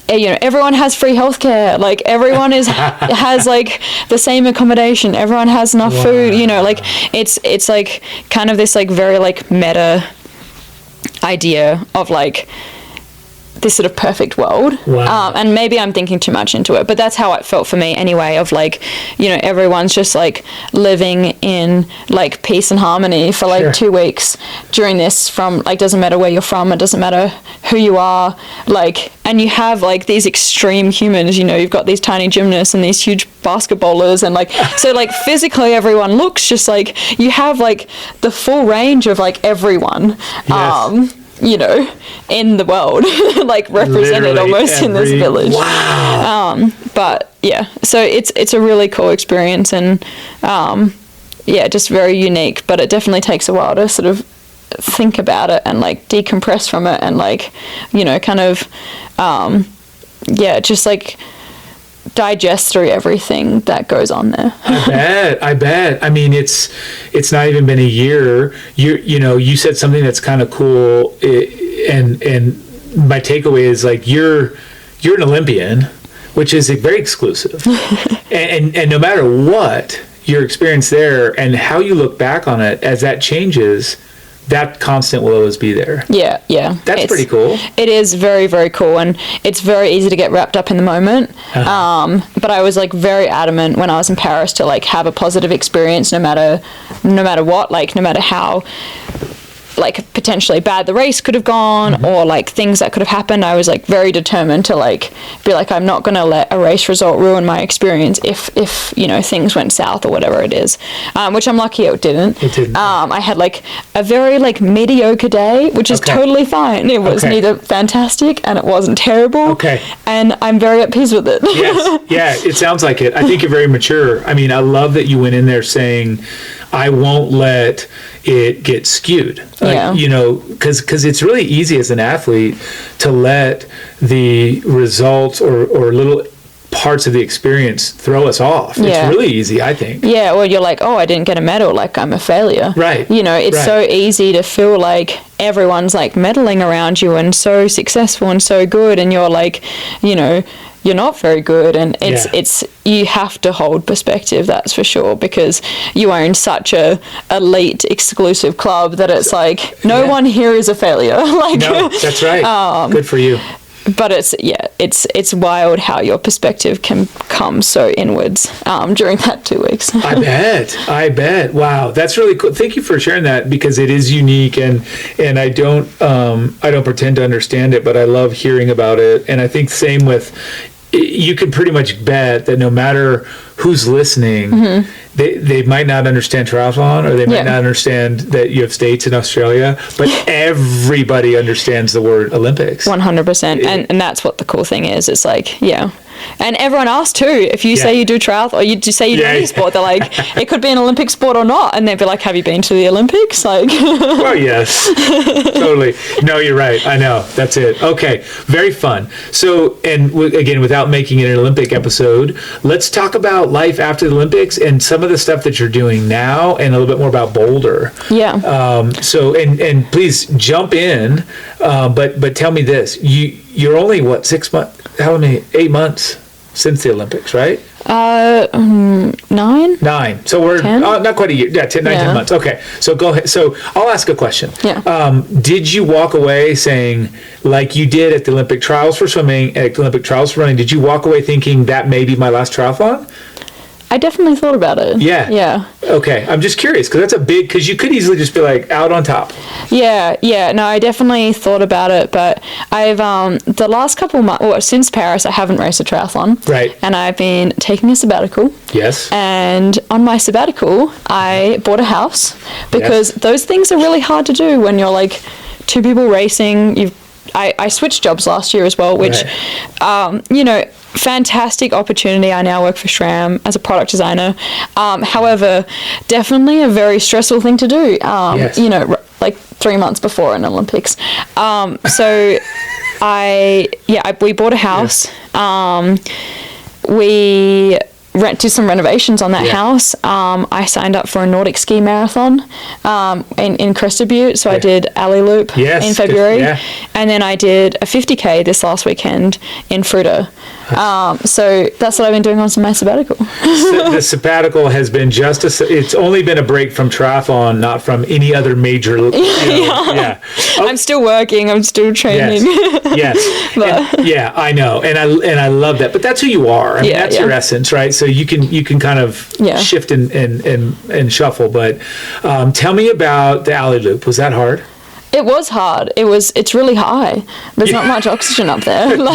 everyone has free healthcare. Like everyone has like the same accommodation. Everyone has enough food, like it's like kind of this like very like meta idea of like this sort of perfect world. And maybe I'm thinking too much into it, but that's how it felt for me anyway, of like, everyone's just like living in like peace and harmony for like 2 weeks during this, from like, doesn't matter where you're from, it doesn't matter who you are, like, and you have like these extreme humans, you've got these tiny gymnasts and these huge basketballers, and like, so like physically everyone looks just like, you have like the full range of like everyone. In the world, like represented literally almost in this village. But yeah, so it's a really cool experience, and just very unique, but it definitely takes a while to sort of think about it and like decompress from it, and like, kind of, just like digest through everything that goes on there. I bet. I mean, it's not even been a year. You said something that's kind of cool, and my takeaway is like you're an Olympian, which is very exclusive, and no matter what your experience there and how you look back on it, as that changes, that constant will always be there. Yeah. That's pretty cool. It is very, very cool, and it's very easy to get wrapped up in the moment. But I was like very adamant when I was in Paris to like have a positive experience, no matter what, like no matter how like potentially bad the race could have gone, or like things that could have happened. I was like very determined to like be like, I'm not going to let a race result ruin my experience if things went south or whatever it is, which I'm lucky it didn't. I had like a very like mediocre day, which is totally fine. It was neither fantastic and it wasn't terrible, and I'm very at peace with it. Yes, it sounds like it. I think you're very mature. I mean, I love that you went in there saying, I won't let it get skewed, because it's really easy as an athlete to let the results or little parts of the experience throw us off. It's really easy, I think. Or you're like, oh, I didn't get a medal, like I'm a failure. It's so easy to feel like everyone's like medaling around you and so successful and so good, and you're like, you're not very good, and it's you have to hold perspective, that's for sure, because you are in such a elite exclusive club that it's like no one here is a failure. Like, no, that's right. Good for you. But it's wild how your perspective can come so inwards during that 2 weeks. I bet. Wow, that's really cool. Thank you for sharing that, because it is unique, and I don't pretend to understand it, but I love hearing about it. And I think same with, you can pretty much bet that no matter who's listening, they might not understand triathlon, or they might not understand that you have states in Australia, but everybody understands the word Olympics. 100%. And that's what the cool thing is. It's like, and everyone asks too, if you say you do triathlon, or you say you do any sport, they're like, it could be an Olympic sport or not, and they'd be like, have you been to the Olympics? Like, well, yes, totally. No, you're right. I know. That's it. Okay, very fun. So, and again, without making it an Olympic episode, let's talk about life after the Olympics and some of the stuff that you're doing now, and a little bit more about Boulder. So, and please jump in, but tell me this: you're only what, 6 months? How many? 8 months since the Olympics, right? 9. 9. So we're not quite a year. 10 months. Okay. So go ahead. So I'll ask a question. Did you walk away saying, like you did at the Olympic trials for swimming, at the Olympic trials for running, did you walk away thinking that may be my last triathlon? I definitely thought about it. Yeah. Yeah. Okay. I'm just curious because that's a big, because you could easily just be like out on top. Yeah. No, I definitely thought about it, but I've, the last couple months, well, since Paris, I haven't raced a triathlon. Right. And I've been taking a sabbatical. Yes. And on my sabbatical, I bought a house because those things are really hard to do when you're like two people racing. I switched jobs last year as well, which, you know, fantastic opportunity. I now work for SRAM as a product designer. However, definitely a very stressful thing to do, you know, like 3 months before an Olympics. So we bought a house. We did some renovations on that house. I signed up for a Nordic ski marathon in Crested Butte, so I did Alley Loop in February, and then I did a 50k this last weekend in Fruta. So that's what I've been doing on my sabbatical. The sabbatical has been it's only been a break from triathlon, not from any other major, you know, I'm still working, I'm still training. Yes. And, I know. And I love that. But that's who you are. I mean, that's your essence, right? So you can kind of shift and shuffle. But tell me about the Alley Loop. Was that hard? It was hard. It's really high. There's not much oxygen up there. And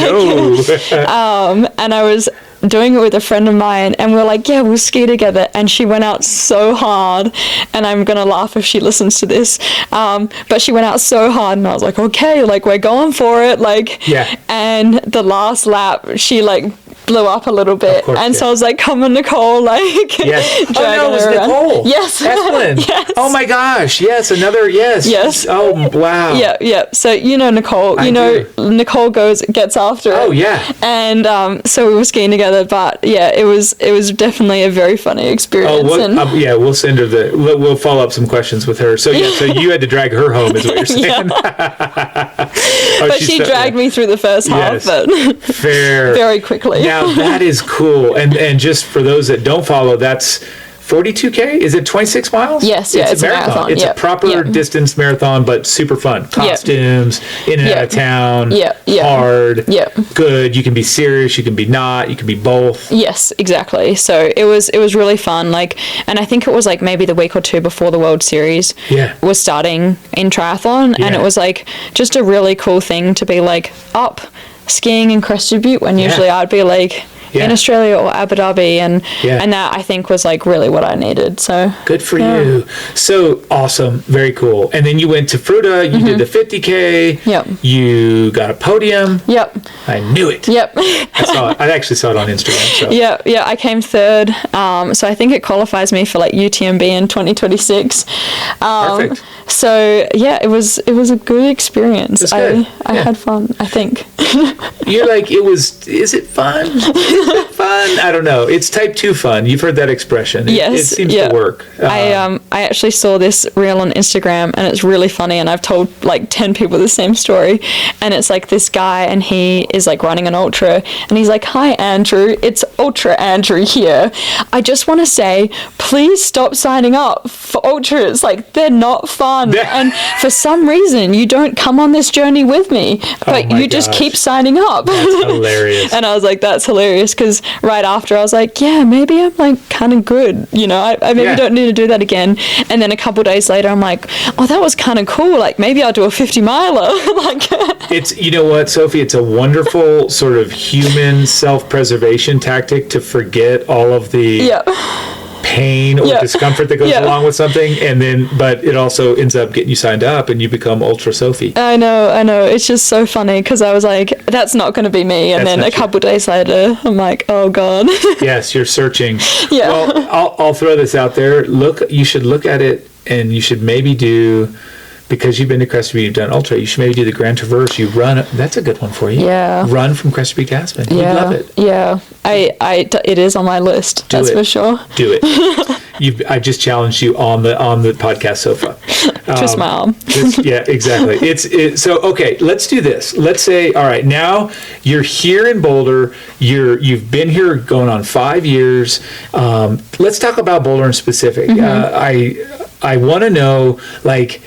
I was doing it with a friend of mine, and we were like, we'll ski together. And she went out so hard, and I'm gonna laugh if she listens to this. But she went out so hard, and I was like, okay, like we're going for it, like. And the last lap, she like blew up a little bit, and so I was like, come on, Nicole, like dragging it was her around. Nicole. Yes. Yes. Oh my gosh, yes, another yes. Oh wow. Yeah. So you know Nicole, Nicole gets after it. Oh yeah. And so we were skiing together, but it was definitely a very funny experience. We'll send her we'll follow up some questions with her. So so you had to drag her home, is what you're saying. But she dragged me through the first half, but very quickly. Now that is cool, and just for those that don't follow, that's 42K? Is it 26 miles? Yes, it's a marathon. It's a proper distance marathon, but super fun. Costumes, in and out of town, hard, good. You can be serious, you can be not, you can be both. Yes, exactly. So it was really fun. Like, and I think it was like maybe the week or two before the World Series was starting in triathlon, and it was like just a really cool thing to be like up skiing in Crested Butte when usually I'd be like in Australia or Abu Dhabi, and that I think was like really what I needed. So good for you. So awesome, very cool. And then you went to Fruta, you did the 50K. Yep. You got a podium. Yep. I knew it. Yep. I saw it. I actually saw it on Instagram. So. Yeah. I came third. So I think it qualifies me for like UTMB in 2026. Perfect. So it was a good experience. I had fun, I think. You're like, is it fun? Is it fun? I don't know. It's type 2 fun. You've heard that expression. It seems to work. I actually saw this reel on Instagram, and it's really funny, and I've told like 10 people the same story. And it's like this guy, and he is like running an ultra, and he's like, hi Andrew, it's Ultra Andrew here. I just want to say, please stop signing up for ultras. Like, they're not fun. And for some reason you don't come on this journey with me, but you just keep signing up. That's hilarious. And I was like, that's hilarious, because right after I was like, maybe I'm like kind of good, you know, I maybe don't need to do that again. And then a couple days later I'm like, oh, that was kind of cool, like maybe I'll do a 50 miler. Like it's, you know what, Sophie, it's a wonderful sort of human self-preservation tactic to forget all of the pain or discomfort that goes along with something, and then but it also ends up getting you signed up and you become Ultra Sophie. I know, it's just so funny, because I was like, that's not going to be me, and then a couple days later I'm like, oh god. Yes, you're searching. Well, I'll throw this out there. You should look at it, and you should maybe do, because you've been to Crested Butte, you've done ultra, you should maybe do the Grand Traverse. You run, that's a good one for you. Run from Crested Butte to Aspen. You love it. It is on my list. That's for sure. Do it. I just challenged you on the podcast sofa. Twist my arm. Exactly. So okay, let's do this. Let's say, all right, now you're here in Boulder. You've been here going on 5 years. Let's talk about Boulder in specific. I want to know, like,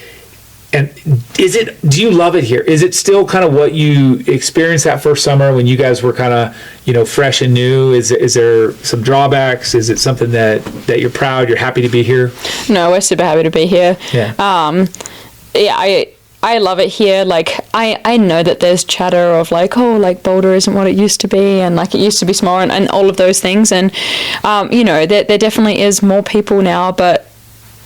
And do you love it here? Is it still kind of what you experienced that first summer when you guys were kind of, fresh and new? Is there some drawbacks? Is it something that you're proud, you're happy to be here? No, we're super happy to be here. Yeah. I love it here. Like, I know that there's chatter of like, oh, like Boulder isn't what it used to be, and like it used to be smaller, and all of those things. And, there definitely is more people now, but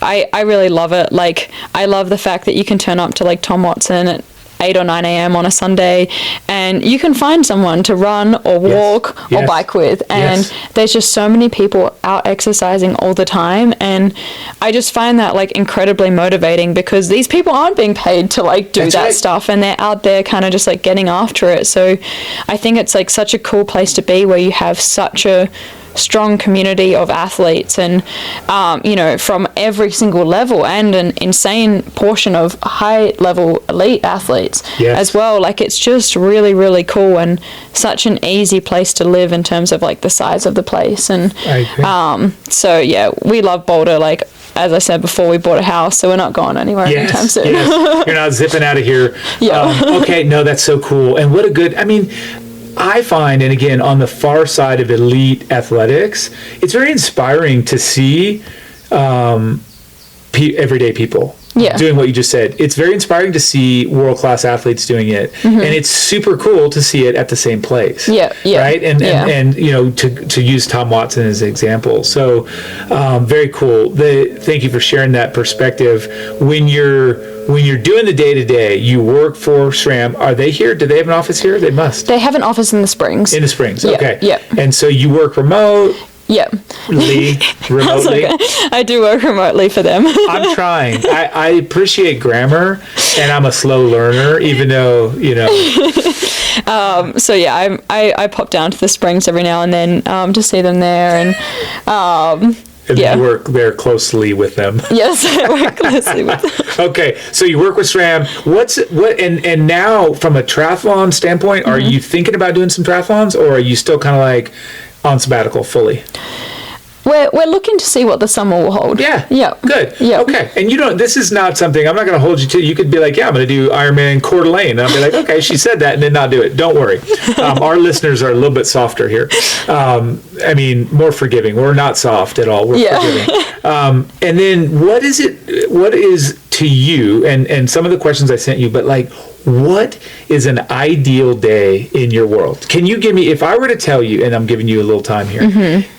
I really love it. Like, I love the fact that you can turn up to like Tom Watson at 8 or 9 a.m. on a Sunday, and you can find someone to run or walk or bike with. And there's just so many people out exercising all the time. And I just find that like incredibly motivating, because these people aren't being paid to like do that stuff, and they're out there kind of just like getting after it. So I think it's like such a cool place to be, where you have such a strong community of athletes, and from every single level, and an insane portion of high level elite athletes as well. Like, it's just really, really cool, and such an easy place to live in terms of like the size of the place. And so yeah, we love Boulder. Like, as I said before, we bought a house, so we're not going anywhere anytime soon. You're not zipping out of here. Okay, no, that's so cool. And what a good, I find, and again, on the far side of elite athletics, it's very inspiring to see everyday people doing what you just said. It's very inspiring to see world-class athletes doing it, and it's super cool to see it at the same place. Right? And to use Tom Watson as an example. So very cool. Thank you for sharing that perspective. When you're doing the day-to-day, you work for SRAM. Are they here? Do they have an office here? They must. They have an office in the Springs. In the Springs, okay. Yeah. And so you work remote? Remotely. I do work remotely for them. I'm trying. I appreciate grammar, and I'm a slow learner, even though, So yeah, I pop down to the Springs every now and then to see them there, and you work there closely with them. Yes, I work closely with them. Okay, so you work with SRAM. And now from a triathlon standpoint, are you thinking about doing some triathlons, or are you still kind of like on sabbatical fully? We're looking to see what the summer will hold. Yeah. Good. Yeah. Okay. And this is not something, I'm not going to hold you to. You could be like, I'm going to do Ironman Coeur d'Alene. And I'll be like, okay, she said that, and then not do it. Don't worry. Our listeners are a little bit softer here. More forgiving. We're not soft at all. We're forgiving. And then what is to you, and some of the questions I sent you, but like, what is an ideal day in your world? Can you give me, if I were to tell you, and I'm giving you a little time here,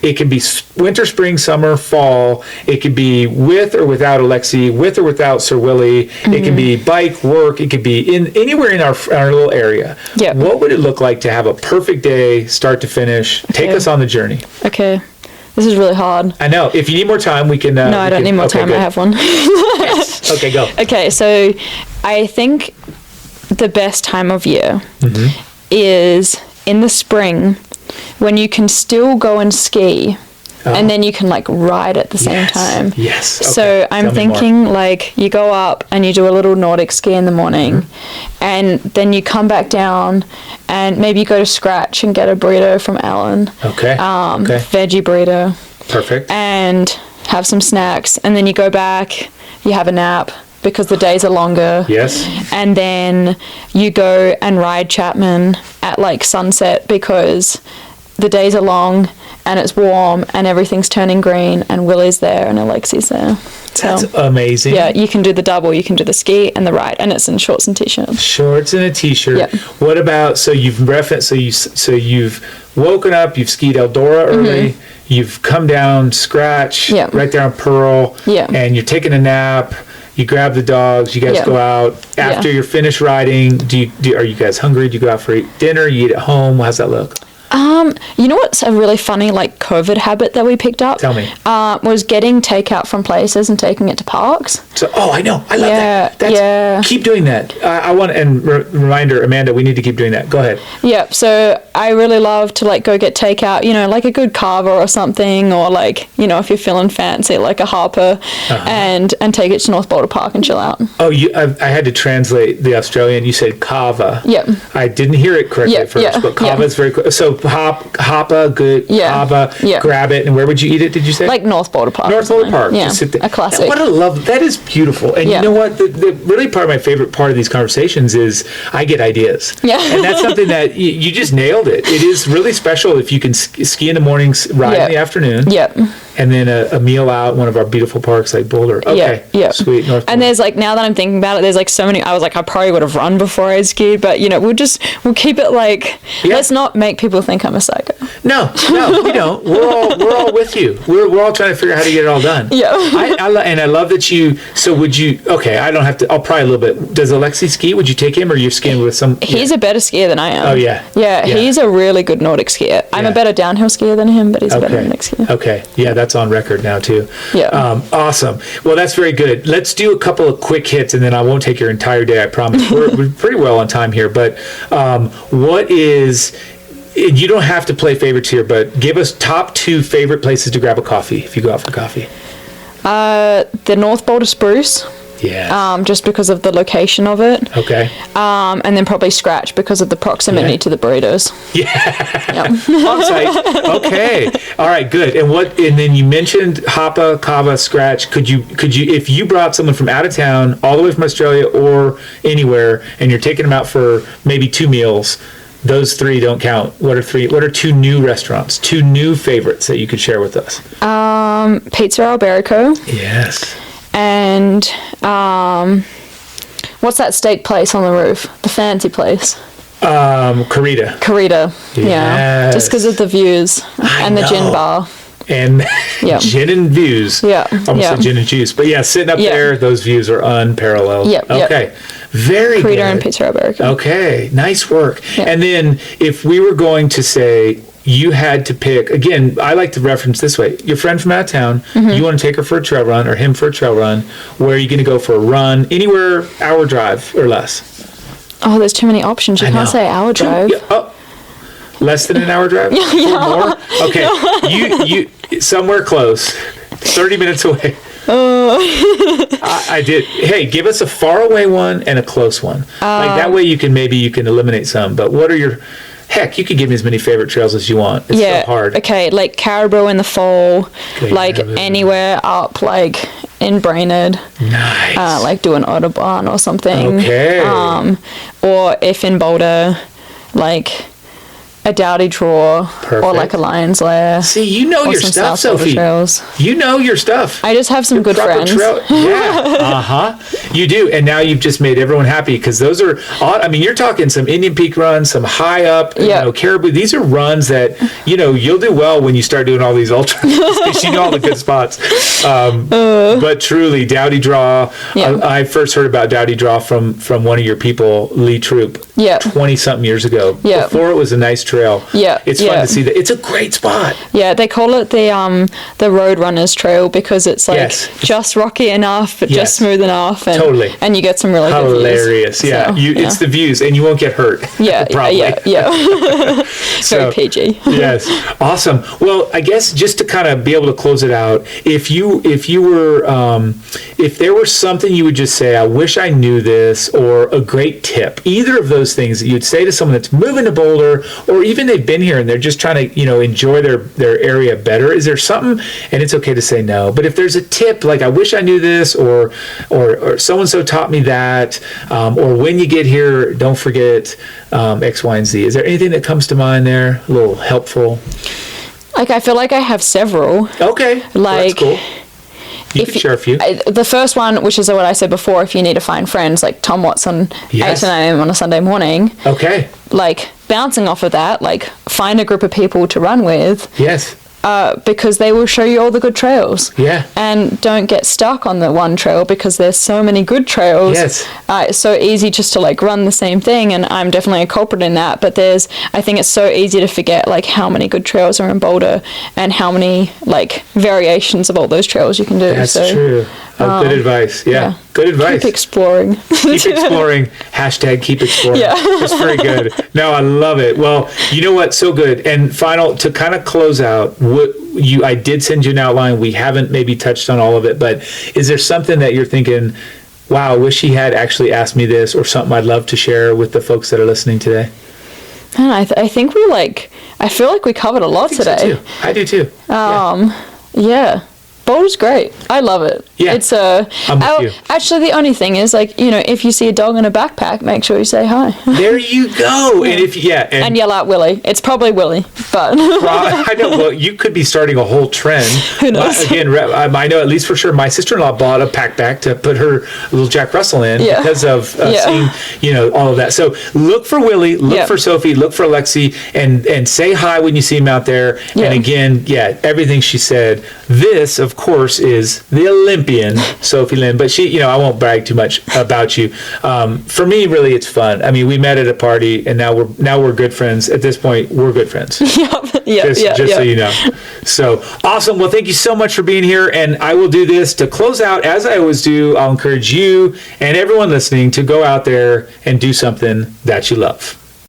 it could be winter, spring, summer, fall. It could be with or without Alexi, with or without Sir Willie. It could be bike, work. It could be anywhere in our little area. Yep. What would it look like to have a perfect day, start to finish? Take us on the journey. Okay. This is really hard. I know. If you need more time, we can... No, I don't need more time. Good. I have one. Yes. Okay, go. Okay, so I think the best time of year is in the spring, when you can still go and ski, and then you can like ride at the same time. Yes. Okay. So I'm thinking like you go up and you do a little Nordic ski in the morning, and then you come back down and maybe you go to Scratch and get a burrito from Alan. Okay. Veggie burrito. Perfect. And have some snacks, and then you go back, you have a nap, because the days are longer. Yes. And then you go and ride Chapman at like sunset, because the days are long and it's warm and everything's turning green, and Willie's there and Alexi's there. That's amazing. Yeah, you can do the double. You can do the ski and the ride, and it's in shorts and t-shirt. Shorts and a t-shirt. Yep. What about, so you've referenced, so you've woken up, you've skied Eldora early, you've come down Scratch, right down Pearl, and you're taking a nap. You grab the dogs. You guys go out after you're finished riding. Are you guys hungry? Do you go out for dinner? You eat at home? How's that look? You know what's a really funny like COVID habit that we picked up? Tell me. Was getting takeout from places and taking it to parks. So, I know. I love that. Keep doing that. I want, and reminder, Amanda, we need to keep doing that. Go ahead. Yep. So I really love to like go get takeout, like a good carver or something, or like, if you're feeling fancy, like a Harper, and take it to North Boulder Park and chill out. Oh, I had to translate the Australian. You said kava. Yep. I didn't hear it correctly at first, but kava is very cool. So Hapa, good. Yeah. Hapa, Yeah. grab it. And where would you eat it, did you say? Like North Boulder Park. North Boulder Park. Yeah, Just sit there. a classic. What a love. That is beautiful. And Yeah. you know what? The really my favorite part of these conversations is I get ideas. Yeah. And that's something that you just nailed it. It is really special if you can ski in the mornings, ride in the afternoon. Yep. And then a meal out, one of our beautiful parks like Boulder. Okay. Yeah. Sweet. North And there's like, now that I'm thinking about it, there's like so many, I was like, I probably would have run before I skied, but we'll keep it like, let's not make people think I'm a psycho. No, we don't. We're all with you. We're all trying to figure out how to get it all done. Yeah. I love that you, so would you, okay, I don't have to, I'll probably a little bit. Does Alexi ski? Would you take him or you're skiing with some? He's a better skier than I am. Oh, yeah. Yeah, he's a really good Nordic skier. I'm a better downhill skier than him, but he's a better Nordic skier. Okay. Yeah, that's on record now too. Yeah. Awesome. Well, that's very good. Let's do a couple of quick hits and then I won't take your entire day, I promise. We're pretty well on time here, but what is, you don't have to play favorites here, but give us top 2 favorite places to grab a coffee if you go out for coffee. The North Boulder Spruce. Yeah. Just because of the location of it. Okay. And then probably Scratch because of the proximity to the burritos. Yeah. On site. Okay. All right. Good. And then you mentioned Hapa, Kava, Scratch. Could you, if you brought someone from out of town, all the way from Australia or anywhere, and you're taking them out for maybe 2 meals, those 3 don't count. What are 2 new restaurants? 2 new favorites that you could share with us? Pizza Alberico. Yes. And what's that steak place on the roof? The fancy place. Carita. Yeah. Yes. Just because of the views and the gin bar. And gin and views. Yeah. Almost said gin and juice. But yeah, sitting up there, those views are unparalleled. Yep. Okay. Very Carita good. and Pizza Alberico. Okay. Nice work. Yeah. And then if we were going to say you had to pick, again, I like to reference this way. Your friend from out of town, you want to take her for a trail run or him for a trail run. Where are you going to go for a run? Anywhere, hour drive or less? Oh, there's too many options. You can't say hour drive. Less than an hour drive? Or more? Okay. You somewhere close. 30 minutes away. I did. Hey, give us a far away one and a close one. Like that way you can eliminate some. But what are your... Heck, you could give me as many favorite trails as you want. It's so hard. Okay, like Caribou in the fall, like Caribou. Anywhere up, like in Brainerd. Nice. Like do an Autobahn or something. Okay. Or if in Boulder, like a Dowdy Draw. Perfect. Or like a Lion's Lair. See, you know your stuff, Sophie. You know your stuff. I just have some good friends. Yeah. You do. And now you've just made everyone happy because those are, I mean, you're talking some Indian Peak runs, some high up, Caribou. These are runs that, you'll do well when you start doing all these ultras because you know all the good spots. But truly, Dowdy Draw, I first heard about Dowdy Draw from one of your people, Lee Troop, 20-something years ago. Yeah. Before it was a nice trail. Yeah. It's fun to see that. It's a great spot. Yeah, they call it the Road Runners Trail because it's like just rocky enough, but just smooth enough. And, totally. And you get some really good views. Hilarious. Yeah. So, it's the views and you won't get hurt. Yeah. Probably. Yeah. Very PG. Yes. Awesome. Well, I guess just to kind of be able to close it out, if there were something you would just say, I wish I knew this, or a great tip, either of those things that you'd say to someone that's moving to Boulder, or even they've been here and they're just trying to, enjoy their area better. Is there something, and it's okay to say no, but if there's a tip, like I wish I knew this, or so-and-so taught me that, or when you get here, don't forget X, Y, and Z. Is there anything that comes to mind there? A little helpful? Like, I feel like I have several. Okay. Like, well, that's cool. You can share a few. The first one, which is what I said before, if you need to find friends, like Tom Watson, 8 to 9 a.m. on a Sunday morning. Okay. Like, bouncing off of that, like, find a group of people to run with. Yes. Because they will show you all the good trails. Yeah. And don't get stuck on the one trail because there's so many good trails. Yes. It's so easy just to like run the same thing, and I'm definitely a culprit in that. But I think it's so easy to forget like how many good trails are in Boulder and how many like variations of all those trails you can do. That's true. Good advice. Yeah. Good advice. Keep exploring. Keep exploring. # keep exploring. Yeah. That's very good. No, I love it. Well, you know what? So good. And final, to kind of close out, I did send you an outline. We haven't maybe touched on all of it, but is there something that you're thinking, wow, I wish he had actually asked me this, or something I'd love to share with the folks that are listening today? I think we I feel like we covered a lot today. I do too. Yeah. Boulder's great. I love it. Yeah. It's I'm with you. actually, the only thing is, like, you know, if you see a dog in a backpack, make sure you say hi. There you go. And if and yell out Willie. It's probably Willie, but I know. Well, you could be starting a whole trend. Who knows? Again, I know at least for sure. My sister-in-law bought a pack to put her little Jack Russell in because of seeing, you know, all of that. So look for Willie, look for Sophie, look for Alexi, and say hi when you see him out there. Yeah. And again, everything she said. This, of course, is the Olympian Sophie Linn. But she, you know, I won't brag too much about you. For me, really, it's fun. I mean, we met at a party, and now we're good friends. At this point, we're good friends. Just so you know. So awesome. Well, thank you so much for being here. And I will do this to close out, as I always do. I'll encourage you and everyone listening to go out there and do something that you love.